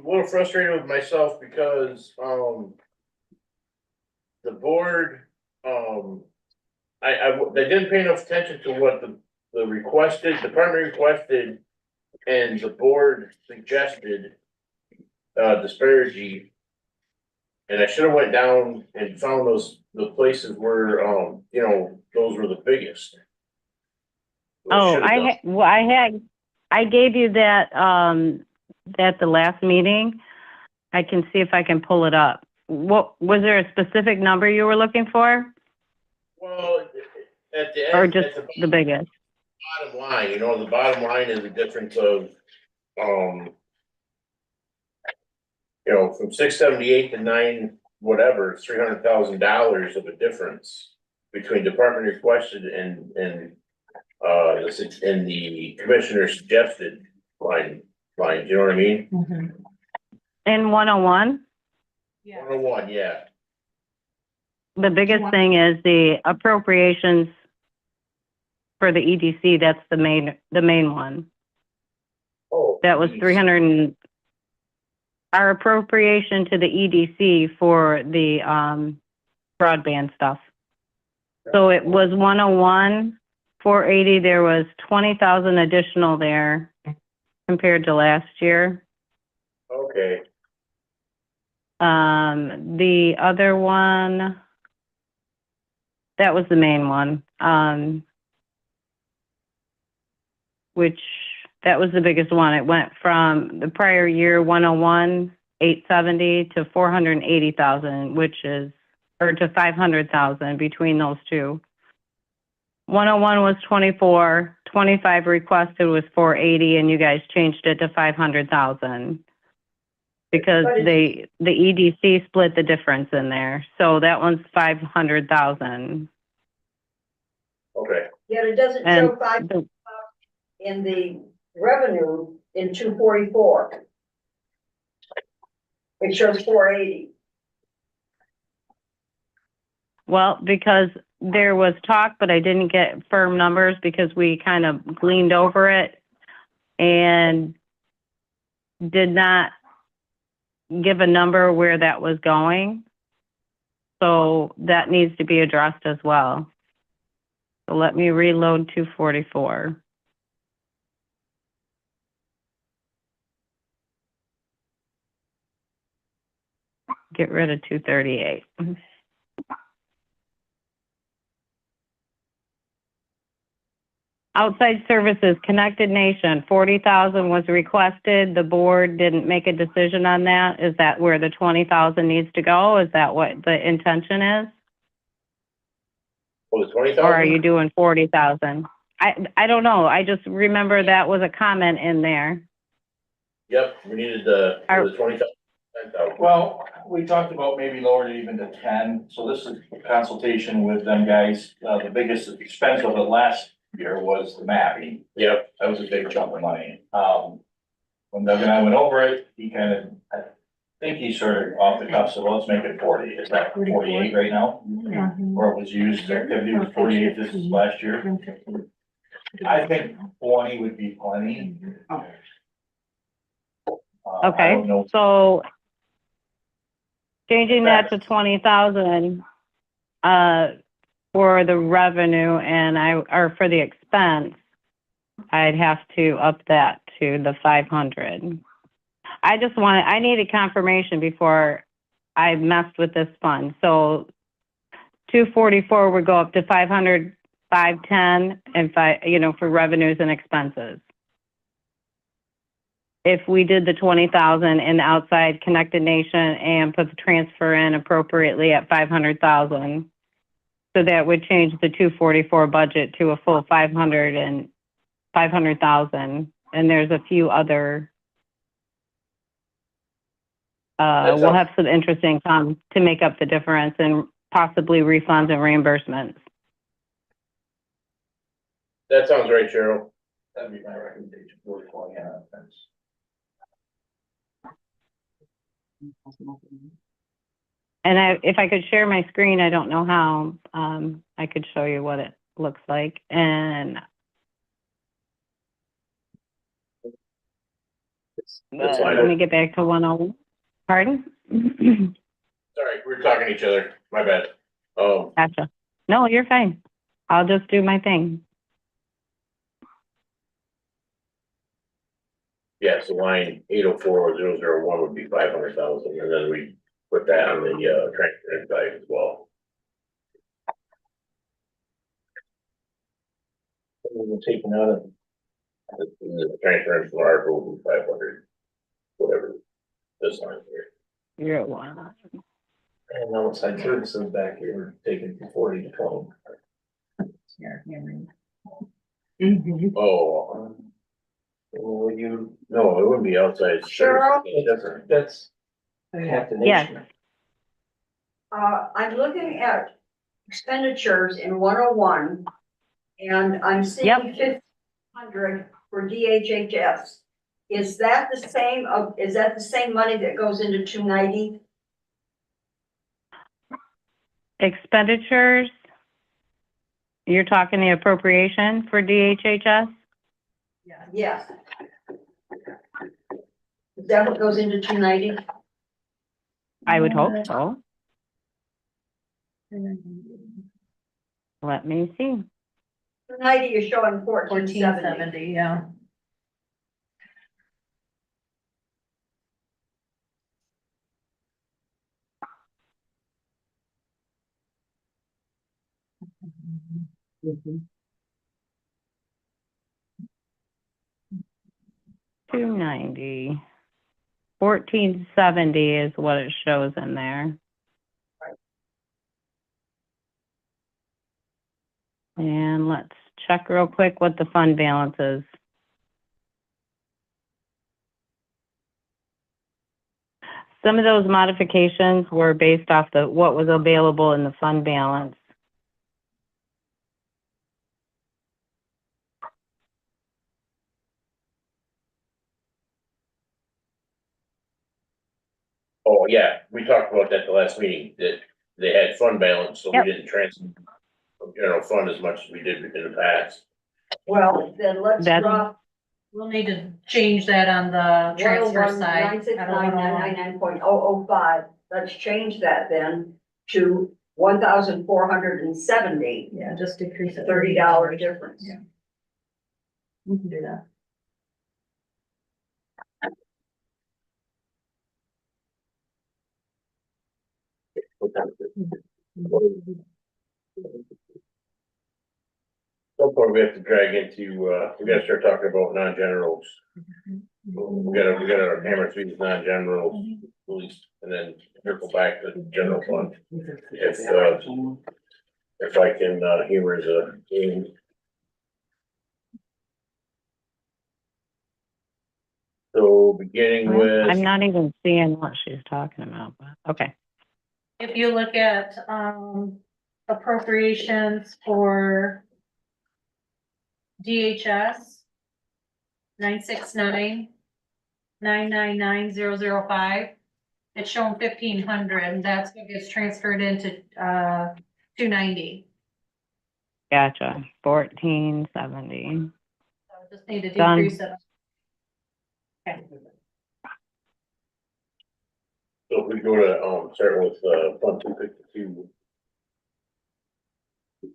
little frustrated with myself because, the board, they didn't pay enough attention to what the department requested and the board suggested, disparity. And I should have went down and found the places where, those were the biggest. Oh, Should've done. I gave you that, at the last meeting. I can see if I can pull it up. What, was there a specific number you were looking for? Well, at the Or end, just at the biggest? bottom line, the bottom line is the difference of, from 678 to 9, whatever, $300,000 of a difference between department requested and the commissioner suggested line, you know what I mean? In 101? 101, yeah. The biggest thing is the appropriations for the EDC. That's the main one. Oh. That was geez. 300. Our appropriation to the EDC for the broadband stuff. So it was 101, 480. There was 20,000 additional there compared to last year. Okay, The other one, that was the main one, which that was the biggest one. It went from the prior year 101, 870 to 480,000, or to 500,000 between those two. 101 was 24, 25 requested was 480, and you guys changed it to 500,000. Because the EDC split the difference in there. So that one's 500,000. okay. Yet it doesn't And show five in the revenue in 244. It shows 480. Well, because there was talk, but I didn't get firm numbers because we kind of gleaned over it and did not give a number where that was going. So that needs to be addressed as well. So let me reload 244. Get rid of 238. Outside services, Connected Nation, 40,000 was requested. The board didn't make a decision on that. Is that where the 20,000 needs to go? Is that what the intention is? Was it 20,000? Or are you doing 40,000? I don't know. I just remember that was a comment in there. Yep, we needed the 20,000. Well, we talked about maybe lower it even to 10, so this is consultation with them guys. The biggest expense of it last year was the mapping. Yep, That was a big chunk of money. When Doug and I went over it, he kind of, I think he sort of off the cuff said, well, let's make it 40. Is that 48 right now? Or it was used, activity was 48 this last year? I think 20 would be plenty. I Okay, don't know. so changing that to 20,000 for the revenue or for the expense, I'd have to up that to the 500. I needed confirmation before I messed with this fund. So 244 would go up to 500, 510, and for revenues and expenses. If we did the 20,000 in the outside Connected Nation and put the transfer in appropriately at 500,000, so that would change the 244 budget to a full 500,000. And there's a few other. We'll have some interest income to make up the difference and possibly refunds and reimbursements. that sounds right, Cheryl. That'd be my recommendation. For 20 on offense. And if I could share my screen, I don't know how, I could show you what it looks like, and That's fine. let me get back to 101. Pardon? Sorry, we were talking to each other, my bad. Gotcha. No, you're fine. I'll just do my thing. Yeah, so line 804,001 would be 500,000, and then we put that on the, transfer side as well. We're taking out of, The transfer from our will be 500, whatever this line here. You're at 1. and outside services back here, we're taking from 40 to 20. Oh, Would you, no, it wouldn't be outside. Cheryl? Different. that's half the Yes. nation. I'm looking at expenditures in 101, and I'm seeing Yep. 1,500 for DHHS. Is that the same money that goes into 290? Expenditures, you're talking the appropriation for DHHS? Yes. Is that what goes into 290? I would hope so. Let me see. 290 is showing 1470. 1470, yeah. $290. $1470 is what it shows in there. And let's check real quick what the fund balance is. Some of those modifications were based off what was available in the fund balance. Oh, yeah, we talked about that the last meeting, that they had fund balance, so we Yep. didn't transfer from general fund as much as we did in the past. Well, then let's That's- drop We'll need to change that on the transfer side. at a 101,969,999.005. Let's change that then to 1,470, Yeah, just decrease it. $30 difference. Yeah. We can do that. Some point we have to drag into, we gotta start talking about non-generals. We gotta hammer through these non-generals, at least, and then circle back to the general fund. If I can, humor the. So beginning with. I'm not even seeing what she's talking about, but okay. If you look at, appropriations for DHS, 969,999,005, it's showing 1,500, and that's what gets transferred into, 290. Gotcha. 1470. So just need to Done. decrease it. Okay. So if we go to, start with, fund 252. Do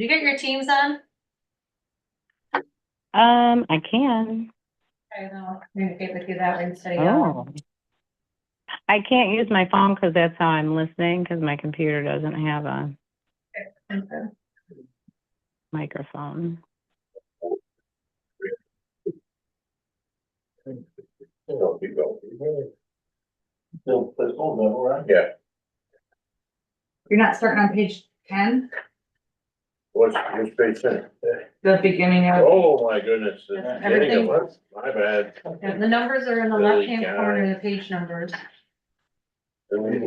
you get your teams on? I can. I will communicate with you that way instead of yelling. Oh. I can't use my phone because that's how I'm listening, because my computer doesn't have a Okay. microphone. Oh, keep going. Still fiscal, though, right? Yeah, You're not starting on page 10, what's page 10? the beginning of, Oh, my goodness. the That's beginning of everything. what? My bad. Yeah, the numbers are in the Really, left-hand guy. corner, the page numbers. My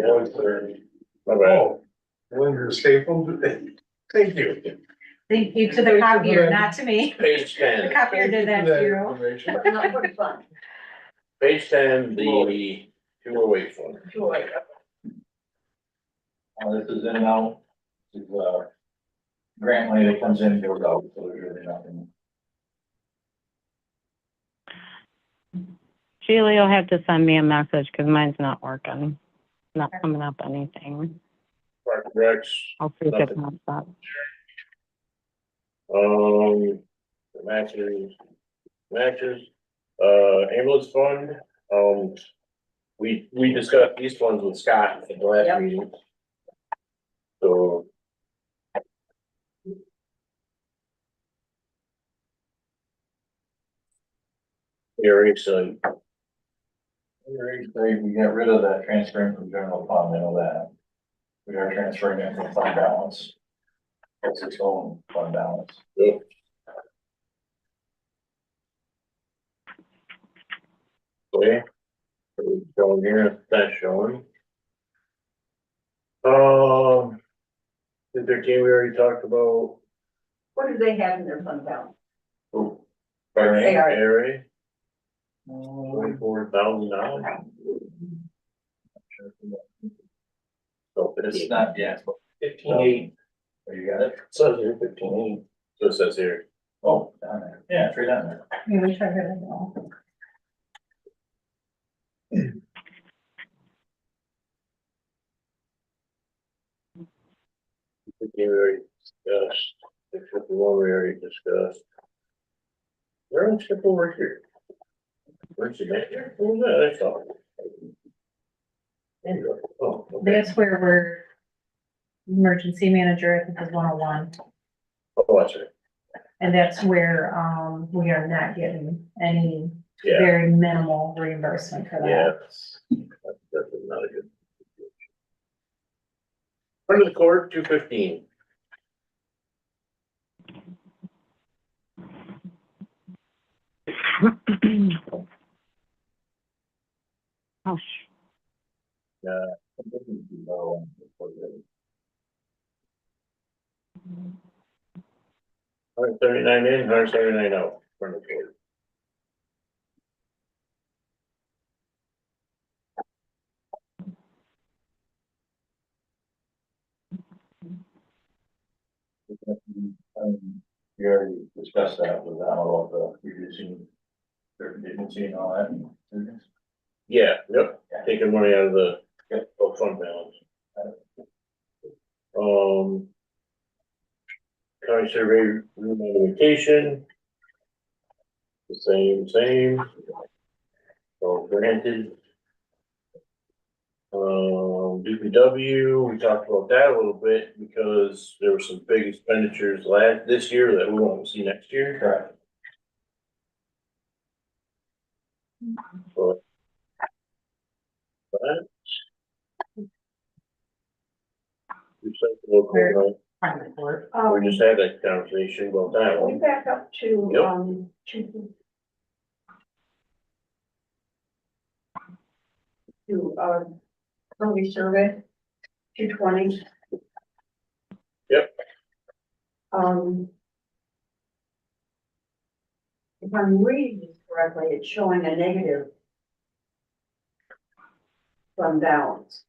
bad. Oh, when you're stapled, thank you. Thank you to the copier, not to me. Page The 10, copier did that to you. Information. Not for fun. page 10, the 208 fund. Joy. This is in and out, this is, grant money that comes in and goes out, so there's really nothing. Sheila, you'll have to send me a message because mine's not working. Not coming up anything. Park and Recs, I'll see if it pops up. the matches, ambulance fund, we discussed these funds with Scott at the last Yep. meeting. So. Eric, so. We got rid of that transferring from general fund, I know that. We are transferring it from fund balance. It's its own fund balance. Yep. Okay. So it's showing here, that's showing. 13 we already talked about. What do they have in their fund balance? ARA. ARA. 24,000. So It's not, yeah, it's 15.8, oh, you got it? says here 15.8. So it says here, Oh, down there, yeah, it's right down there. Maybe try that as we already discussed, 51 we already discussed. Where on skip over here? Where's the manager? What was that? I saw. There you go. Oh, okay. That's where we're, emergency manager, I think is 101. Oh, that's right. And that's where, we are not getting any Yeah, very minimal reimbursement for yeah. that. That's not a good. Under the court, 215. Oh, $139 in, $179 out. From the court. We already discussed that with them about the reducing their dignity and all that. Yeah, yep, taking money out of the fund balance. County survey remodeling. The same. So granted. DPW, we talked about that a little bit because there were some big expenditures this year that we won't see next year. Correct. But. Recyclable equipment. Private court. We just had that conversation about that We one. back up to, Yep. early survey, 220. Yep. If I'm reading this correctly, it's showing a negative fund balance.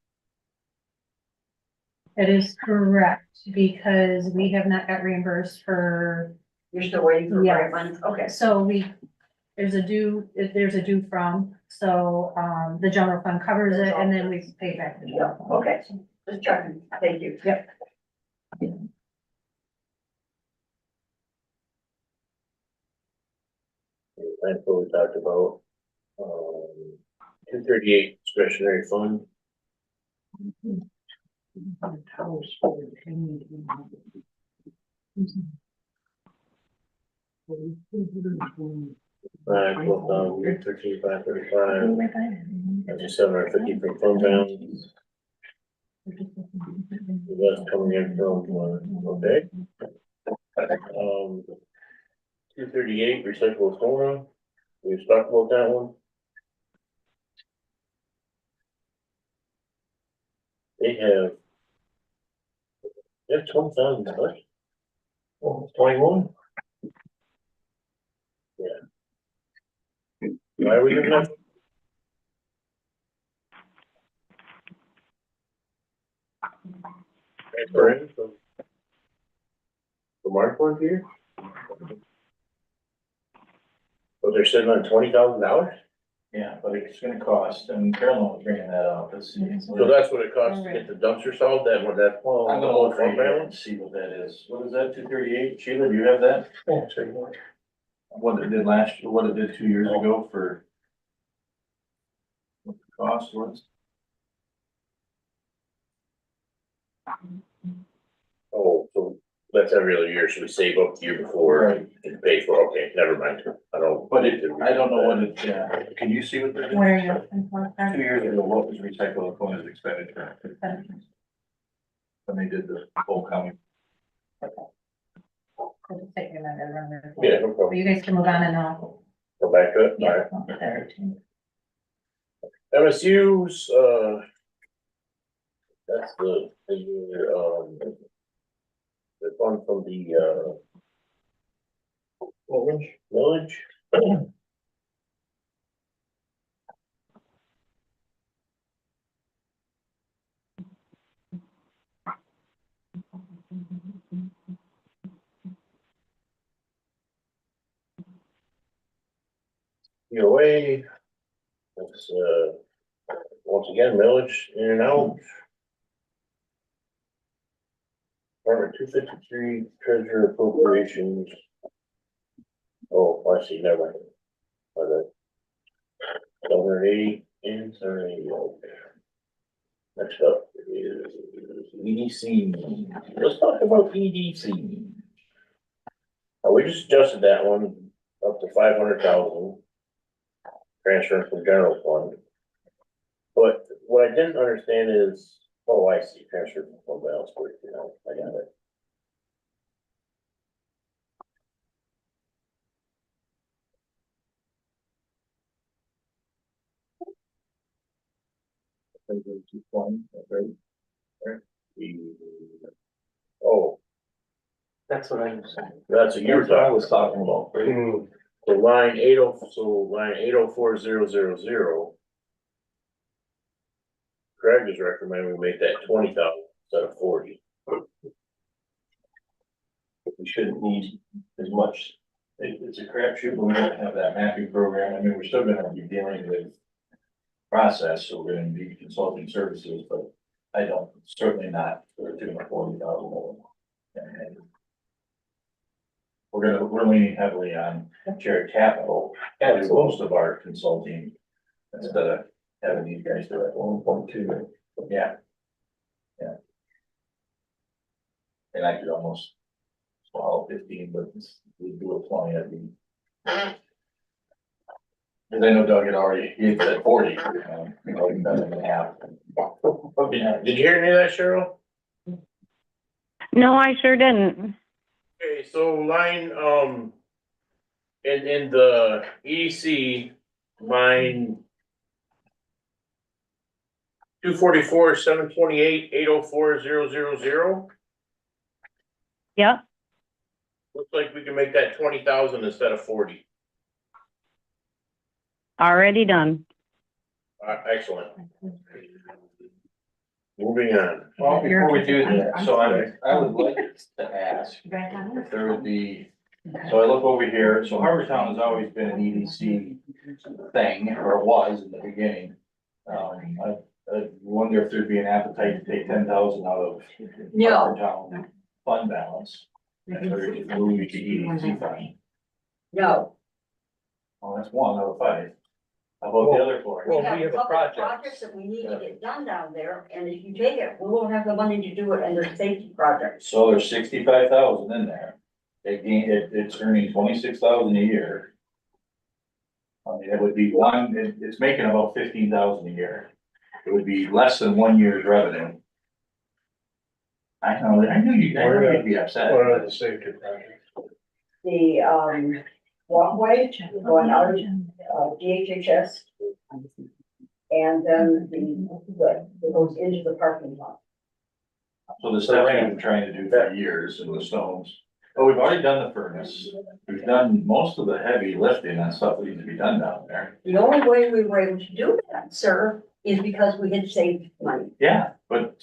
It is correct, because we have not got reimbursed for, You're still waiting for Yes. grant money? Okay. so there's a due from, so, the general fund covers it, and then we pay back the Yeah, general fund. okay, just checking, thank you. Yep. That's what we talked about. 238 discretionary fund. Right, well, 13,535, that's 750 from fund balance. That's coming in from, okay. 238 recyclable soda. We've talked about that one. They have $20,000. Oh, 21. Why are we giving that? transfer in from our point here? But they're sitting on $20,000? Yeah, but it's gonna cost, and Carolyn was bringing that up, let's see. So that's what it costs to get the dumpster solved, that, what that, I'm gonna whole look for fund you balance? and see what that is. What is that, 238? Sheila, do you have that? Yeah, sure. What it did last, year? What it did 2 years ago for what the cost was? Oh, so that's every other year, so we save up the year before Right. and pay for, okay, never mind, I don't. But I don't know what it, yeah, can you see what they did? What are you looking for? 2 years ago, what was recycled equipment expenditure? When they did the whole county. Yeah, no problem. You guys can move on and I'll. Go back to it, alright. MSU's, that's the, the fund from the, village. POA, that's, once again, village in and out. Department 253, treasurer appropriations. Oh, I see, never mind. Okay. 780 and 780, okay. Next up is EDC. Let's talk about EDC. We just adjusted that one up to 500,000. Transfer from general fund. But what I didn't understand is, oh, I see, transfer from fund balance, you know, I got it. Oh, That's what I was saying. that's what you were That's what I talking. was talking about. right? So line 8040000. Craig is recommending we make that 20,000 instead of 40. We shouldn't need as much. It's a crapshoot, but we don't have that mapping program. I mean, we're still gonna be dealing with process, so we're gonna be consulting services, but I don't, certainly not for $240,000. And we're leaning heavily on shared capital as most of our consulting instead of having these guys do it. 1.2. Yeah. Yeah. And I could almost swallow 15, but we do a 20, I'd be. Cause I know Doug had already, he said 40, you know, he's done it in half. Did you hear any of that, Cheryl? No, I sure didn't. Okay, so line, in the EDC, line 244, 728, 804,000. Yep, Looks like we can make that 20,000 instead of 40. already done. Excellent. Moving on. Well, before we do that, so I would like to ask if there would be, so I look over here, so Harbortown has always been an EDC thing, or it was in the beginning. I wonder if there'd be an appetite to take 10,000 out of No, Harbortown fund balance. And sort of just move it to EDC fund. no. Well, that's 1 out of 5. How about the other 4? Well, We have we a have a couple of project. projects that we need to get done down there, and if you take it, we won't have the money to do it under safety projects. So there's 65,000 in there. It's earning 26,000 a year. I mean, it would be it's making about 15,000 a year. It would be less than 1 year's revenue. I knew you'd be upset. What are the safety projects? The, walkway going out of, DHHS. And then that goes into the parking lot. So the stuff we've been trying to do for years in the stones. But we've already done the furnace. We've done most of the heavy lifting and stuff that needs to be done down there. The only way we were able to do that, sir, is because we had saved money. Yeah, but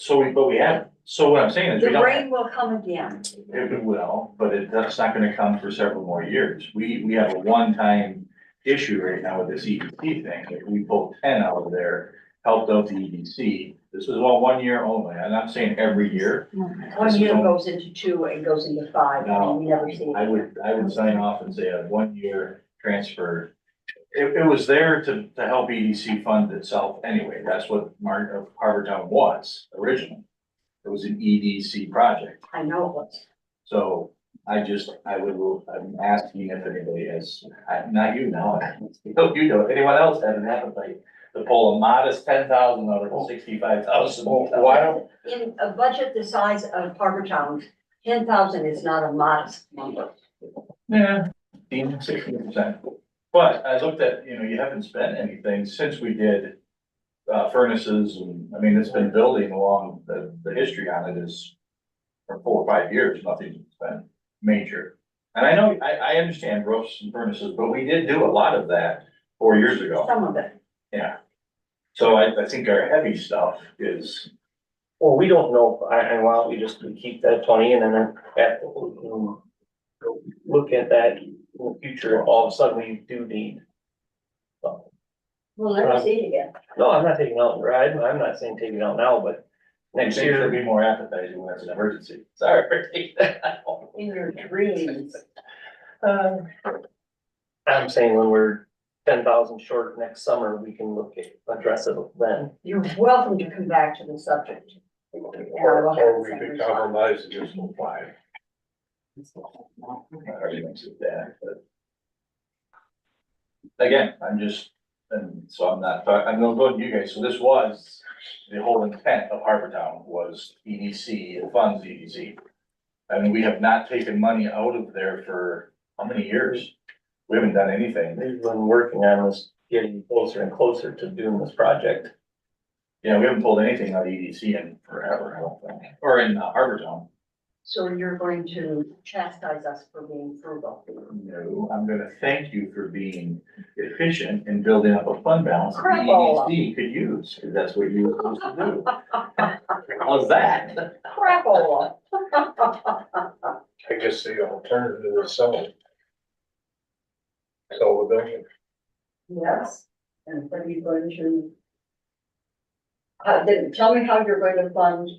we have So what I'm saying is we The don't. rain will come again. It will, but that's not gonna come for several more years. We have a one-time issue right now with this EDC thing. If we pulled 10 out of there, helped out the EDC, this is all 1 year only. I'm not saying every year. 1 year goes into 2 and goes into 5, and we never see I it. would sign off and say a 1 year transfer. It was there to help EDC fund itself anyway. That's what Harvard Town was originally. It was an EDC project. I know it was. So I'm asking if anybody has, not you now, you know, anyone else has an appetite to pull a modest 10,000 out of 65,000. Why don't, In a budget the size of Harbour Town, 10,000 is not a modest number. Yeah. 16%. But I looked at, you know, you haven't spent anything since we did furnaces and, I mean, it's been building along the history on it is for 4 or 5 years, nothing's been major. And I know, I understand roofs and furnaces, but we did do a lot of that 4 years ago. Some of it. Yeah. So I think our heavy stuff is, well, we don't know, and why don't we just keep that 20 and then look at that in the future, if all of a sudden we do need. We'll never see it again. No, I'm not taking out, right, I'm not saying take it out now, but I next think it'll year. be more appetizing when it's an emergency. Sorry for taking that out. In your dreams. I'm saying when we're 10,000 short next summer, we can look at, address it then. You're welcome to come back to the subject. And I will have Or the we same could response. compromise and just go 5. Arguments with that, but. Again, I'm just, and so I'm not, I'm gonna go to you guys, so this was, the whole intent of Harbour Town was EDC, it funds EDC. I mean, we have not taken money out of there for how many years? We haven't done anything. We've been working on this, getting closer and closer to doing this project. Yeah, we haven't pulled anything out of EDC in forever, I don't think, or in Harbour Town. So you're going to chastise us for being frugal. No, I'm gonna thank you for being efficient and building up a fund balance that Crapola. EDC could use, because that's what you were supposed to do. How's that? Crapola. I guess the alternative is selling. Sell the building. Yes, and what are you going to? Then tell me how you're going to fund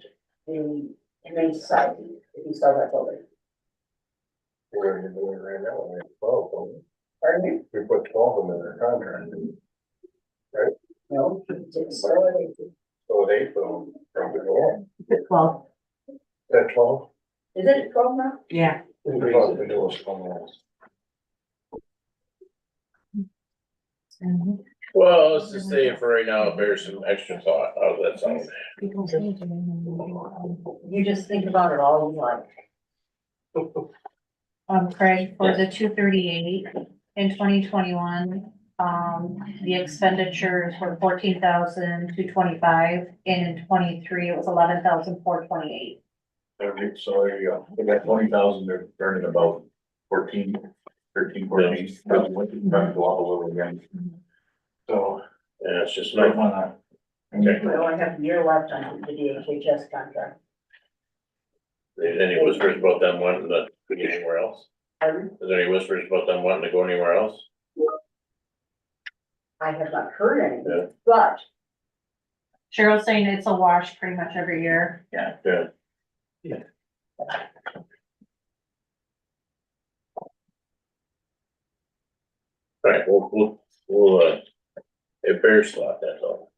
the Humane Society if you sell that building. We're doing it right now, we have 12 of them. Pardon me? We put 12 of them in their contract. No. So 8 of them probably go on. Well, Is that 12? Is it 12 now? yeah, We thought the newest one was. Well, let's just say for right now, it bears some extra thought. How's that sound? You just think about it all you like. Craig, for the 238 in 2021, the expenditures were 14,225, and in 23, it was 11,428. Okay, so there you go. They got 20,000, they're burning about 14. Probably went to go up a little again. So, And it's just right like, on okay, We only have a year left on the DHHS contract. is any whispers about them wanting to go anywhere else? Pardon? Is there any whispers about them wanting to go anywhere else? I have not heard Yeah. anything, but Cheryl's saying it's a wash pretty much every year. Yeah. All right, we'll, it bears thought, that's all.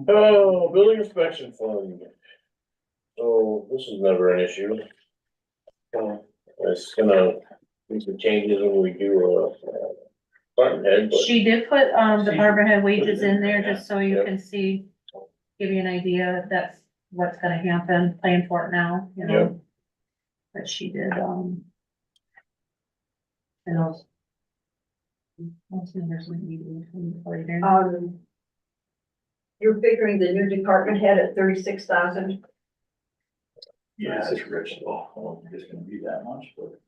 Oh, building inspection fund. So this is never an issue. It's gonna be some changes when we do department head, but She did put, department head wages in there, just so you can see, give you an idea if that's what's gonna happen, plan for it now, you know? But she did, and those. Those numbers would be later. you're figuring the new department head at 36,000. Yeah, it's rich though. I don't think it's gonna be that much, but.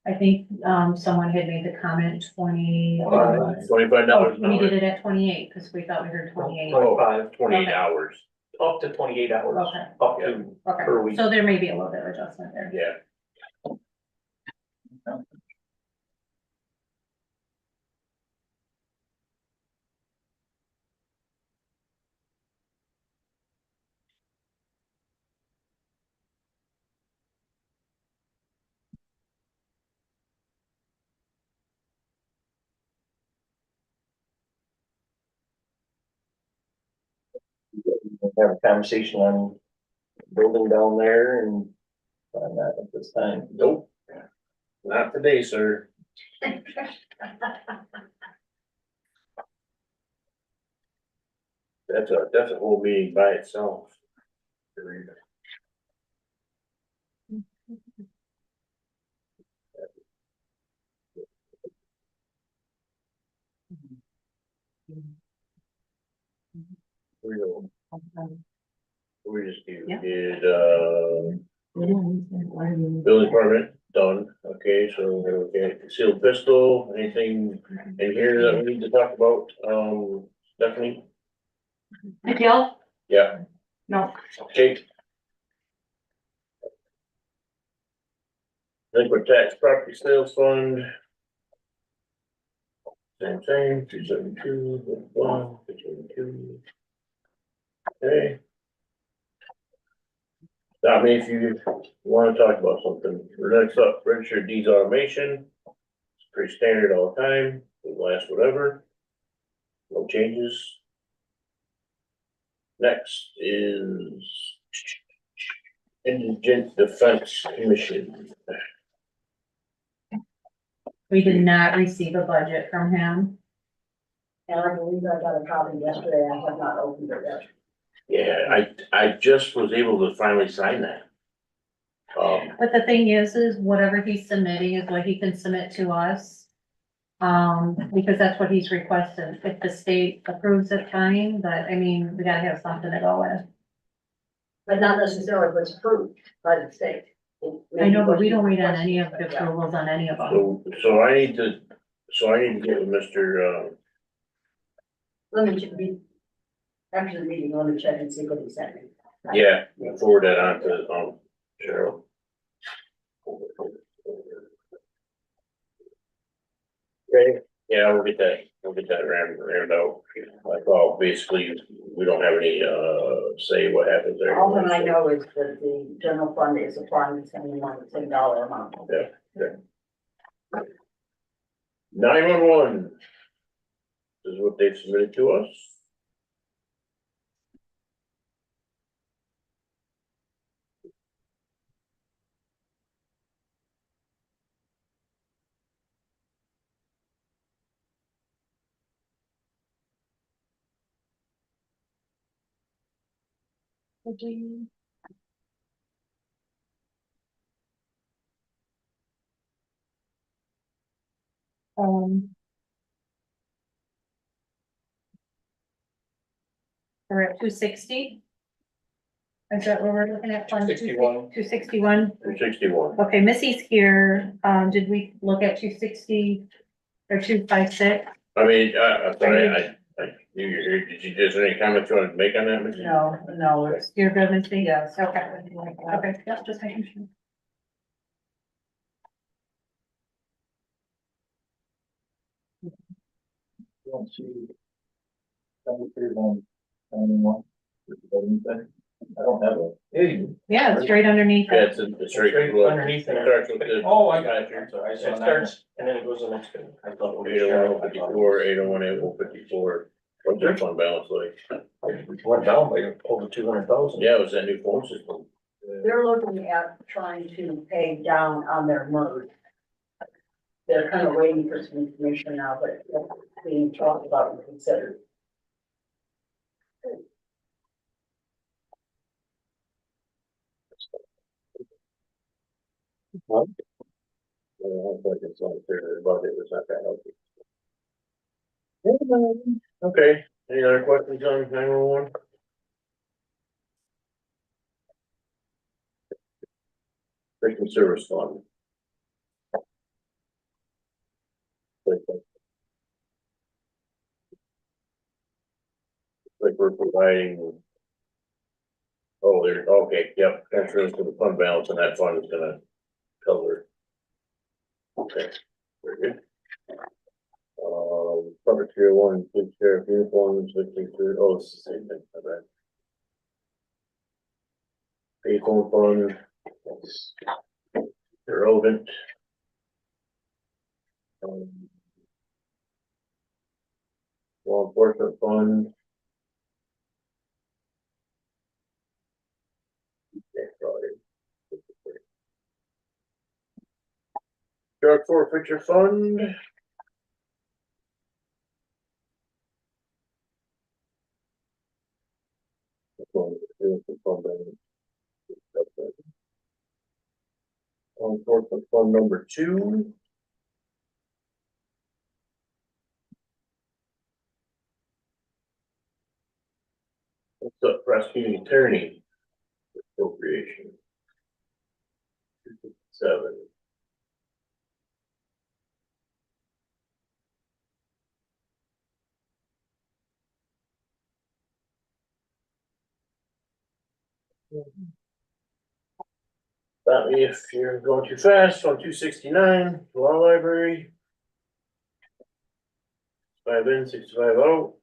I think, someone had made the comment 20. $25 an We did hour, it at 28, because we thought we heard 28. Oh. 25, 28 Okay. hours, up to 28 hours, Okay. up to per Okay, week. so there may be a little bit of adjustment there. yeah. Have a conversation on building down there and on that at this time. Nope, not today, sir. That's a whole meeting by itself. We don't, we just Yeah. did, building department, done, okay, so we're looking at concealed pistol, anything in here that we need to talk about, Stephanie? Mikhail? Yeah, No. okay. Liquid tax property sales fund. Same, 272, 272. Okay. Stop me if you wanna talk about something. Next up, registered deeds automation. It's pretty standard all the time, will last whatever. No changes. Next is Indigent Defense Commission. We did not receive a budget from him. And I believe I got a copy yesterday, I have not opened it yet. Yeah, I just was able to finally sign that. But the thing is whatever he's submitting is what he can submit to us. Because that's what he's requested. If the state approves it, fine, but I mean, we gotta have something to go with. But not necessarily what's approved by the state. I know, but we don't wait on any of the approvals on any of them. so I need to get with Mr. Let me check, after the meeting, let me check and see what he sent me. Yeah, forward that on to, Cheryl. Okay, yeah, we'll get that rammed out. Like, well, basically, we don't have any, say what happens there. All that I know is that the general fund is applying the same dollar amount. Yeah. 911. This is what they've submitted to us. We're at 260. Is that what we're looking at? 261. 261. 361. Okay, Missy's here. Did we look at 260 or 256? I mean, I'm sorry, I knew you were here. Did you, is there any comments you wanted to make on that, Mr.? No, it's, You're good, Missy? yes. Okay, okay, yeah, just making sure. I don't have it. Hey. Yeah, it's right underneath Yeah, it. it's right Underneath there. Starts with the. Oh, I got you. It starts, and then it goes on next to it. I thought it was 801, 54, 801, 854. What's their fund balance like? It went down by over 200,000. Yeah, it was that new phone system. they're looking at trying to pay down on their merge. They're kind of waiting for some information now, but it's being talked about and considered. What? I don't think it's not fair, the budget was not that healthy. Okay, any other questions on 911? Victim Service Fund. Like we're providing. Oh, there, okay, yep, transfer to the fund balance and that fund is gonna cover. Okay, very good. Public tier one, police sheriff uniforms, victim through, oh, it's the same thing, okay. Payphone fund. That's irrelevant. Um, Law enforcement fund. Okay, sorry. Drug forfeiture fund. Law enforcement fund number 2. What's up, prosecuting attorney? Appropriation. 7. Stop me if you're going too fast on 269, law library. 5N 650.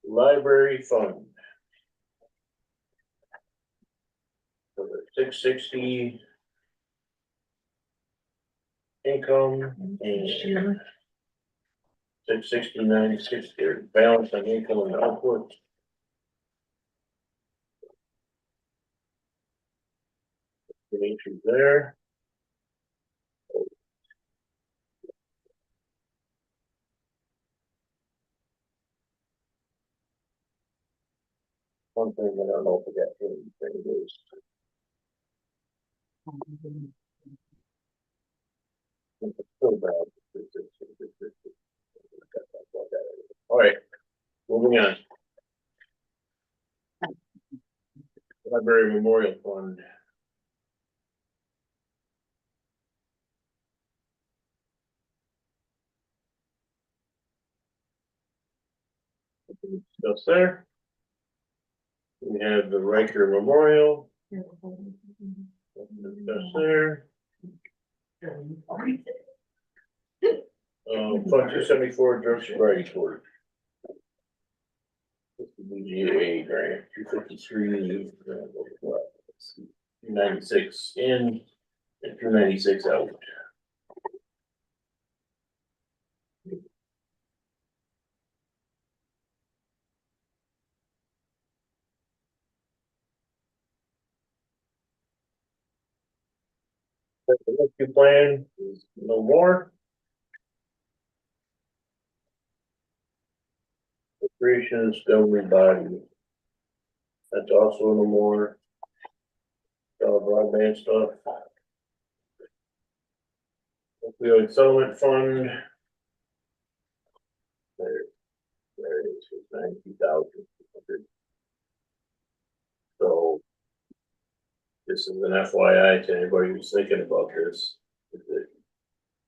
Library fund. 660. Income and 669, 60 balance on income and output. The entries there. One thing that I don't know if I got anything is. It's so bad. All right, moving on. Library Memorial Fund. Discuss there. We have the Riker Memorial. Discuss there. Fund 274 drug sobriety court. BGA grant 253, 296 in and 296 out. The rescue plan is no more. Appropriations government body. That's also no more. Broadband stuff. Opioid settlement fund. There it is, 92,200. So. This is an FYI to anybody who's thinking about this. Is it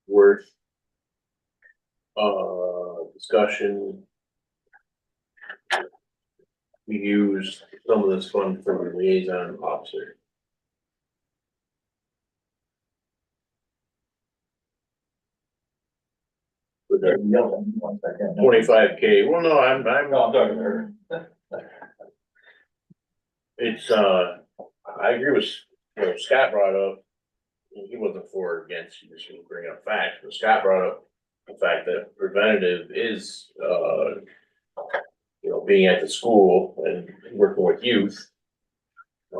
worth discussion? We use some of this fund for the liaison officer. With our 25K. Well, no, I'm talking to her. It's I agree with what Scott brought up. He wasn't for or against, he just didn't bring up facts, but Scott brought up the fact that preventative is being at the school and working with youth. They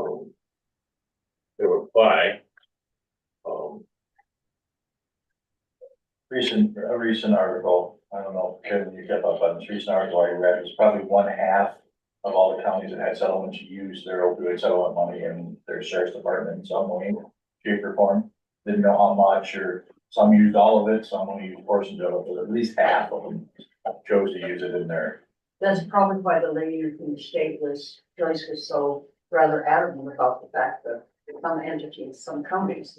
would apply. A recent article, I don't know, Kevin, you kept up on this recent article I read, was probably 1/2 of all the counties that had settlements use their opioid settlement money in their sheriff's department in some way, shape or form. Didn't know how much, or some used all of it, some only used portions of it, but at least half of them chose to use it in their. That's probably why the lady from the state Joyce was so rather adamant about the fact that some entities, some counties,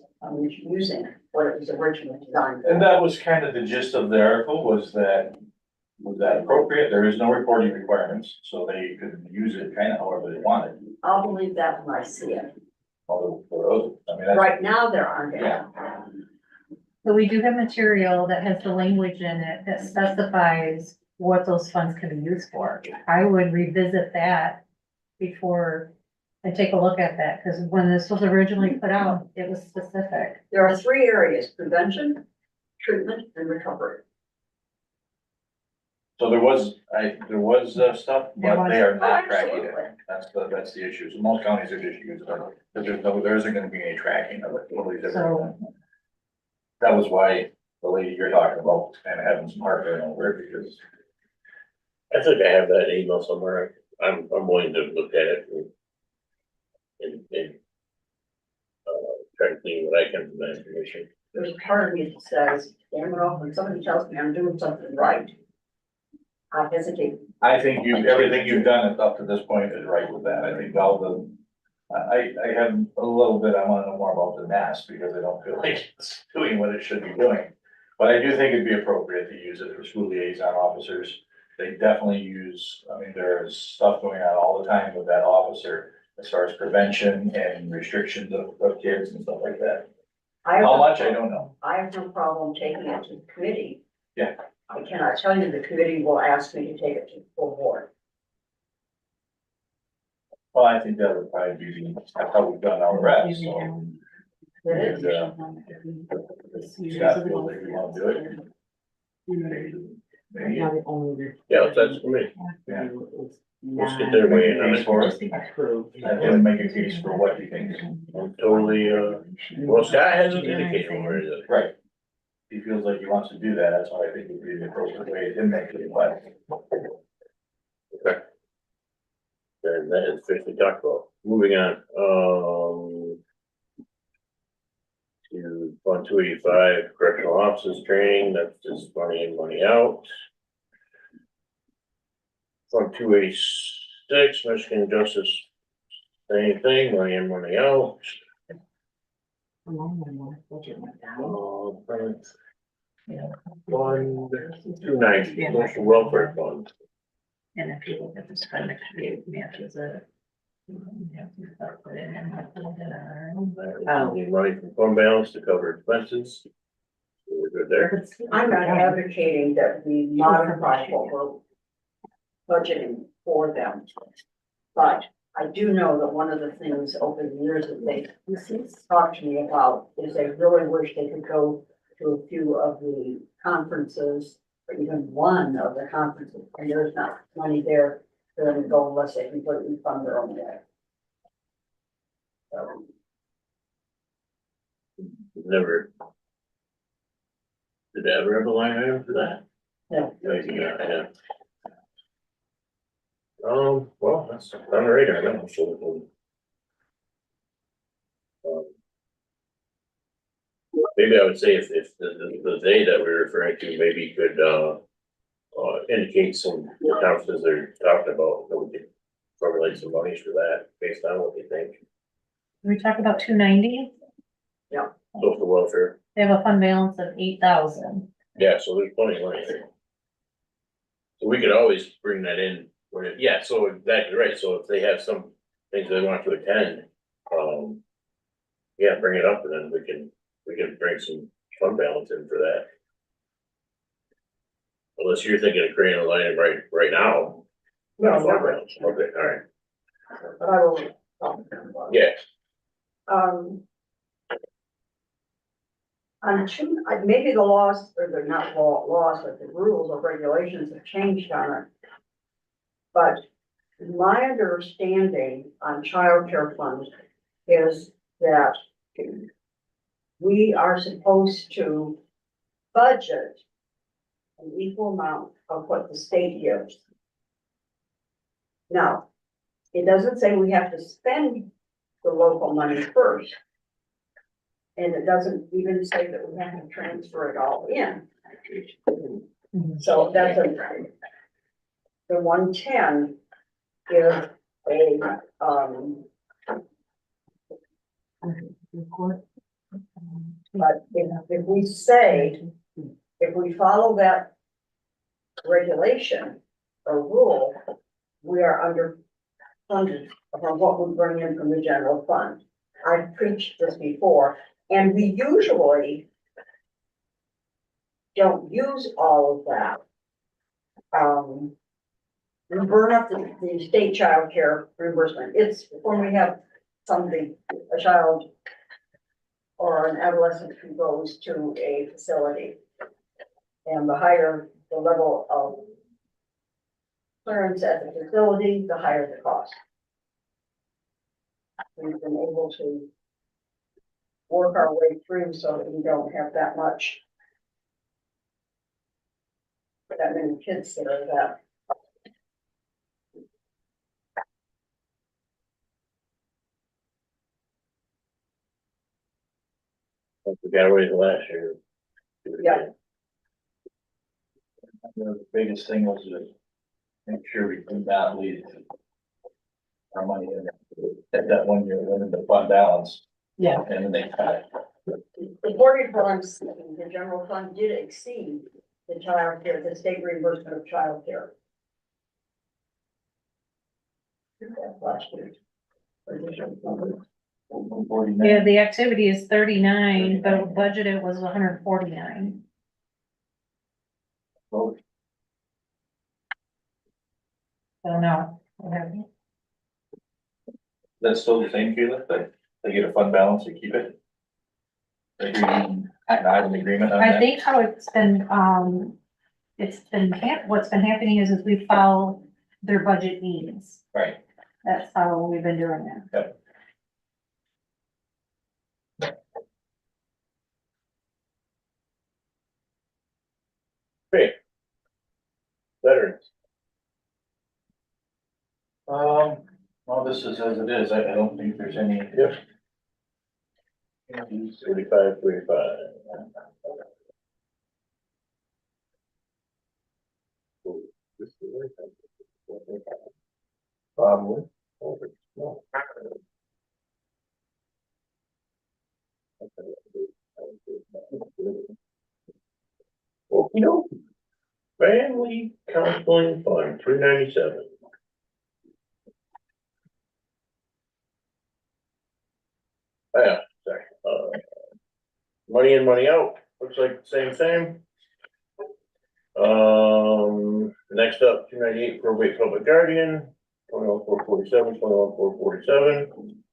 using what it was originally designed for. And that was kind of the gist of the article, was that appropriate? There is no reporting requirements, so they could use it kind of however they wanted. I'll believe that when I see it. Although, for those, I mean, that's, Right now, there aren't any. Yeah. But we do have material that has the language in it that specifies what those funds can be used for. I would revisit that before I take a look at that, because when this was originally put out, it was specific. There are three areas: prevention, treatment, and recovery. so there was stuff, There but they are was. not Oh, tracking it. absolutely. That's the issue. So most counties are just using it, but there isn't gonna be any tracking of it. Nobody's ever done that. So, That was why the lady you're talking about was kind of having some heartburn over it, because I think I have that email somewhere. I'm willing to look at it and try to clean what I can from that information. There's a part of me that says, damn it all, when somebody tells me I'm doing something right, I hesitate. I think everything you've done up to this point is right with that. I think all the, I have a little bit, I wanna know more about the NAS, because I don't feel like it's doing what it should be doing. But I do think it'd be appropriate to use it for school liaison officers. They definitely use, I mean, there's stuff going on all the time with that officer as far as prevention and restrictions of kids and stuff like that. How much, I don't know. I have no problem taking it to the committee. Yeah. I cannot tell you the committee will ask me to take it to the full board. Well, I think that would probably be how we've done our rest, so. It is. Scott feels like we wanna do it. Maybe. Now the only. Yeah, that's for me. Yeah. Let's get their way in on Case it. for it. I didn't make a case for what you think. I'm totally, well, Scott hasn't indicated one way or the other. Right. He feels like he wants to do that, that's what I think would be the appropriate way to make it, but. Okay. And that is officially talked about. Moving on, to Fund 285 correctional officers training, that's just money in, money out. Fund 286 Michigan Justice, same thing, money in, money out. Fund 290 Social Welfare Fund. and if you look at the spending, it matches it. Need money from fund balance to cover expenses. We're good there. I'm not advocating that we modify what we're budgeting for them. But I do know that one of the things over the years that they talked to me about is they really wish they could go to a few of the conferences, or even one of the conferences, and there's not money there for them to go unless they completely fund their own way. So, Never. Did I ever have a line item for that? no. Yeah. Well, that's on the radar, then, so we can. Maybe I would say if the day that we're referring to maybe could, indicate some conferences they're talking about, that we could formulate some monies for that, based on what they think, We talk about 290, social welfare. they have a fund balance of 8,000. Yeah, so there's plenty of money there. So we could always bring that in, yeah, so exactly right, so if they have some things they want to attend, yeah, bring it up and then we can bring some fund balance in for that. Unless you're thinking of creating a line item right now. No, Fund not right. balance. Okay, all right, But I will talk to them about it. yeah, On two, maybe the laws, or they're not laws, but the rules or regulations have changed on it. But my understanding on childcare funds is that we are supposed to budget an equal amount of what the state gives. Now, it doesn't say we have to spend the local money first. And it doesn't even say that we have to transfer it all in. So that's the 110 is a, But if we say, if we follow that regulation or rule, we are underfunded from what we bring in from the general fund. I've preached this before, and we usually don't use all of that. We burn up the state child care reimbursement. It's when we have somebody, a child or an adolescent who goes to a facility. And the higher the level of clearance at the facility, the higher the cost. We've been able to work our way through so that we don't have that many kids that are that. We got away the last year. Yeah. The biggest thing was to make sure we do not leave our money in at that 1 year limit, the fund balance, Yeah. and then they cut it. The forty funds, the general fund did exceed the child care, the state reimbursement of child care. Last year. Yeah, the activity is 39, but budgeted was 149. Vote. So no. That's still the same feeling, that they get a fund balance to keep it? Like you can add an agreement on I that? think how it's been, what's been happening is we follow their budget needs. Right. That's how we've been doing that. Yep. Veterans. Well, this is as it is, I don't think there's any. Yep. 45, 45. No. Okey-doke. Family counseling fund, 397. Yeah, sorry, money in, money out, looks like the same. Next up, 298 probate public guardian, 21,447, 21,447.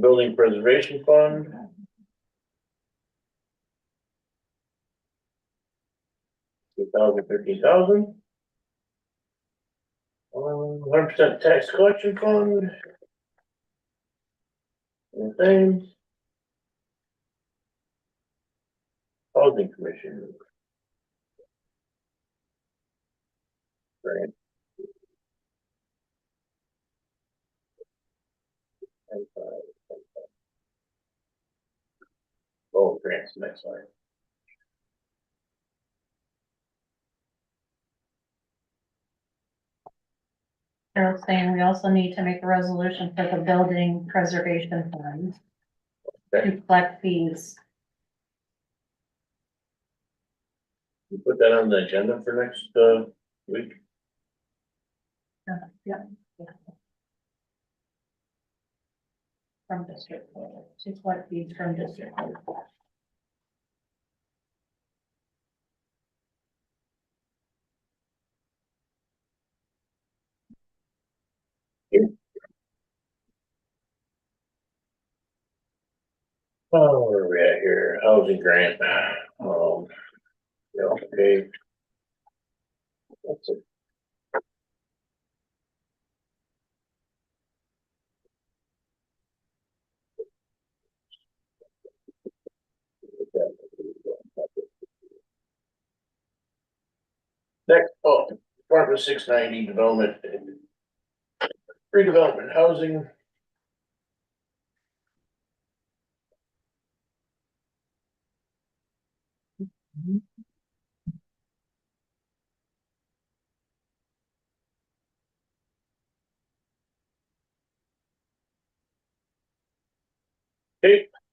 Building preservation fund. 2,000, 13,000. 100% tax collection fund. And things. Housing commission. Grant. Oh, grants, next slide. Carol's saying we also need to make a resolution for the building preservation fund. Okay. To collect fees. You put that on the agenda for next, week? Yeah. From district, to collect fees from district. Oh, where are we at here? Housing grant. Yeah, okay. That's it. Next, Department 690 development. Redevelopment housing.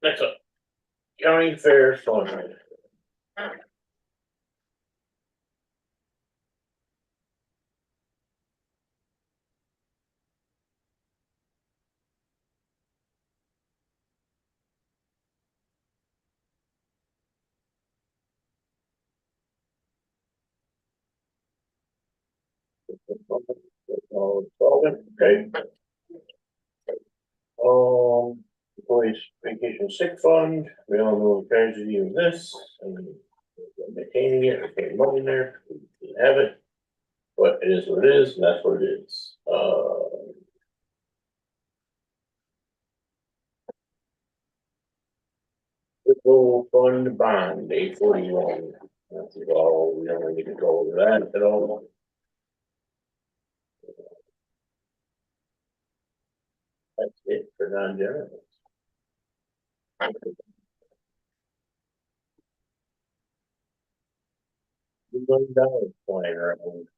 Next up. County Fair Fund. Okay. Employees vacation sick fund, we all know the tragedy of this, and maintaining it, we put money in there, we didn't have it. But it is what it is, and that's what it is, Football fund bond, 841. That's all, we don't need to go over that at all. That's it for non-general. $2 million flying around.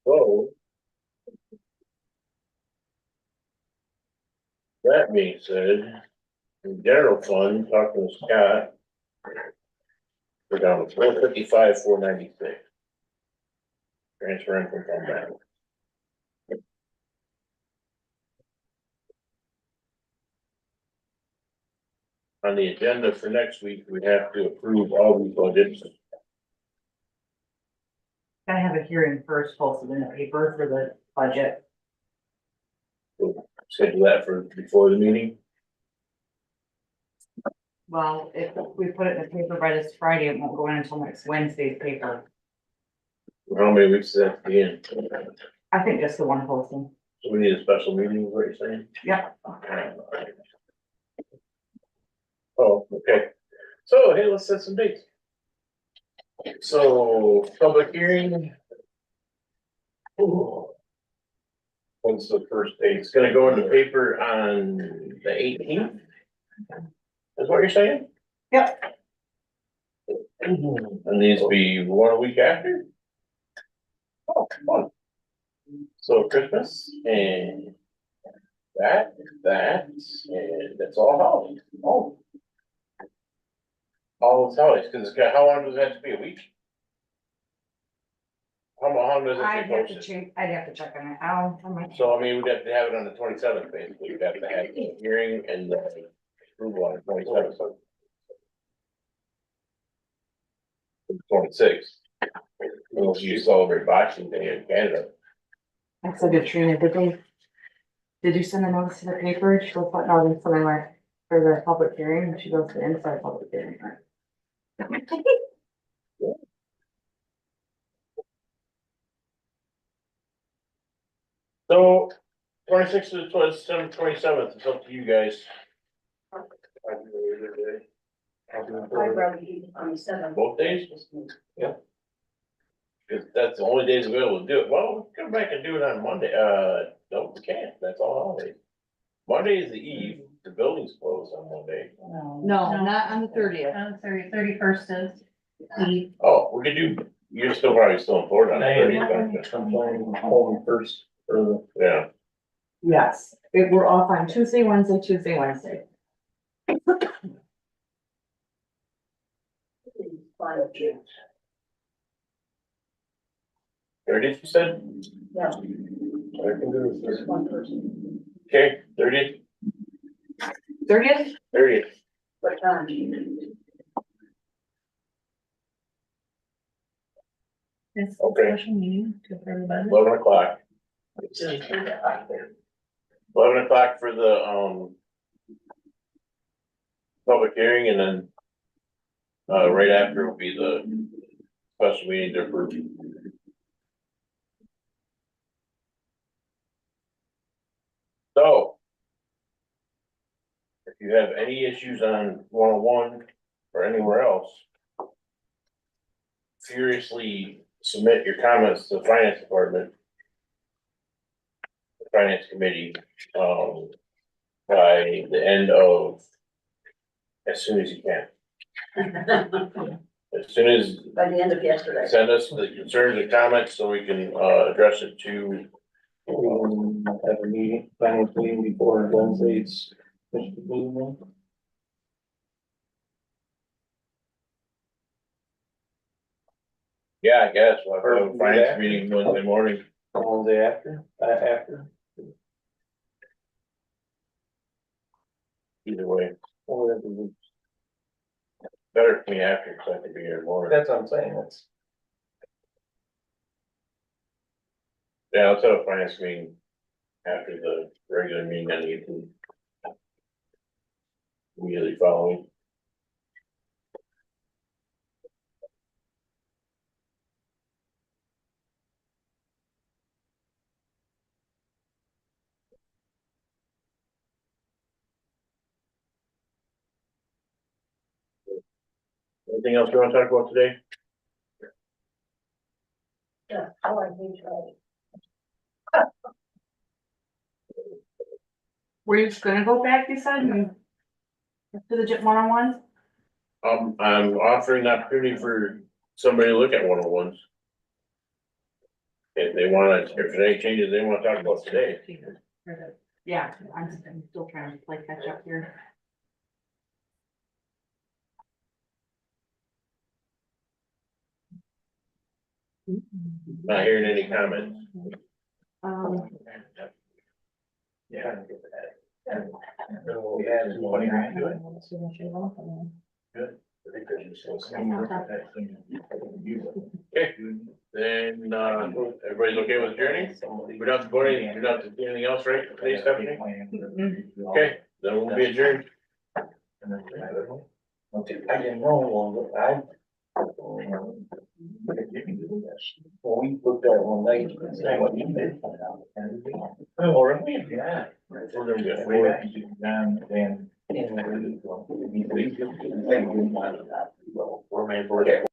So. That being said, in general fund, talking to Scott. We're down to 455, 496. Transferring from fund balance. On the agenda for next week, we have to approve all these budgets. Gotta have a hearing first posted in the paper for the budget. We'll schedule that for before the meeting. Well, if we put it in the paper by this Friday, it won't go in until next Wednesday's paper. How many weeks is that in? I think just the one posting. So we need a special meeting, is what you're saying? Yep. Oh, okay. So, hey, let's set some dates. So, public hearing. Ooh. What's the first date? It's gonna go in the paper on the 18th. Is what you're saying? Yep. And these be 1 week after? Oh, fun. So Christmas and that, and that's all holidays. Oh. All those holidays, cause it's got, how long does it have to be, a week? How long does it I'd take have to posted? check, I'd have to check on it. I'll, So I mean, we'd have to have it on the 27th, basically, we'd have to have the hearing and the approval on the 27th. 26th. Unless you celebrate Boxing Day in Canada. That's a good training. Did you send a notice to the paper? She was putting out in something like for the public hearing, and she goes to inside public hearing. So 26th to 27th, it's up to you guys. I'd rather do it on the 7th. Both days? Yeah. Cause that's the only days available to do it. Well, we come back and do it on Monday. No, we can't. That's all holidays. Monday is the eve. The building's closed on Monday. No, not on the 30th. I'm sorry, 31st is Eve. Oh, we could do, you're still probably still in Florida on the Hey, 30th. I'm playing home first for the. Yeah. Yes, we're off on Tuesday, Wednesday. Thirtieth, you said? Yeah. I can do this. Just one person. Okay, 30th. 30th? What time? It's Okay. special meeting to everybody. 11 o'clock. It's just out there. 11 o'clock for the, public hearing, and then, right after will be the special meeting to approve. So, if you have any issues on 101 or anywhere else, furiously submit your comments to the finance department, the finance committee, by the end of, as soon as you can. As soon as, By the end of yesterday. send us the concerns and comments so we can, address it to, Have a meeting, finance meeting before Wednesday's Yeah, I guess, we'll have a finance meeting Wednesday morning. Wednesday after. Either way, Or the- better for me after, because I can be here more. That's what I'm saying, that's. Yeah, let's have a finance meeting after the regular meeting on the 18th. Immediately following. Anything else you want to talk about today? Yeah, I like each other. Were you just gonna go back, you said, and to the JIT one-on-ones? I'm offering the opportunity for somebody to look at 101s. If they wanna, if there's any changes they wanna talk about today. Yeah, I'm still trying to play catch up here. Not hearing any comments. Yeah. We had 20 grand to it. Good. I think there's just Okay, then, everybody's okay with adjourning? We don't have to vote anything, we don't have to do anything else, right, for today's Stephanie? Okay, then we'll be adjourned. I didn't know, well, well, we looked at it one night, and said, what you did. Oh, really? Yeah. We're gonna get Way four. back, then. We're made for it.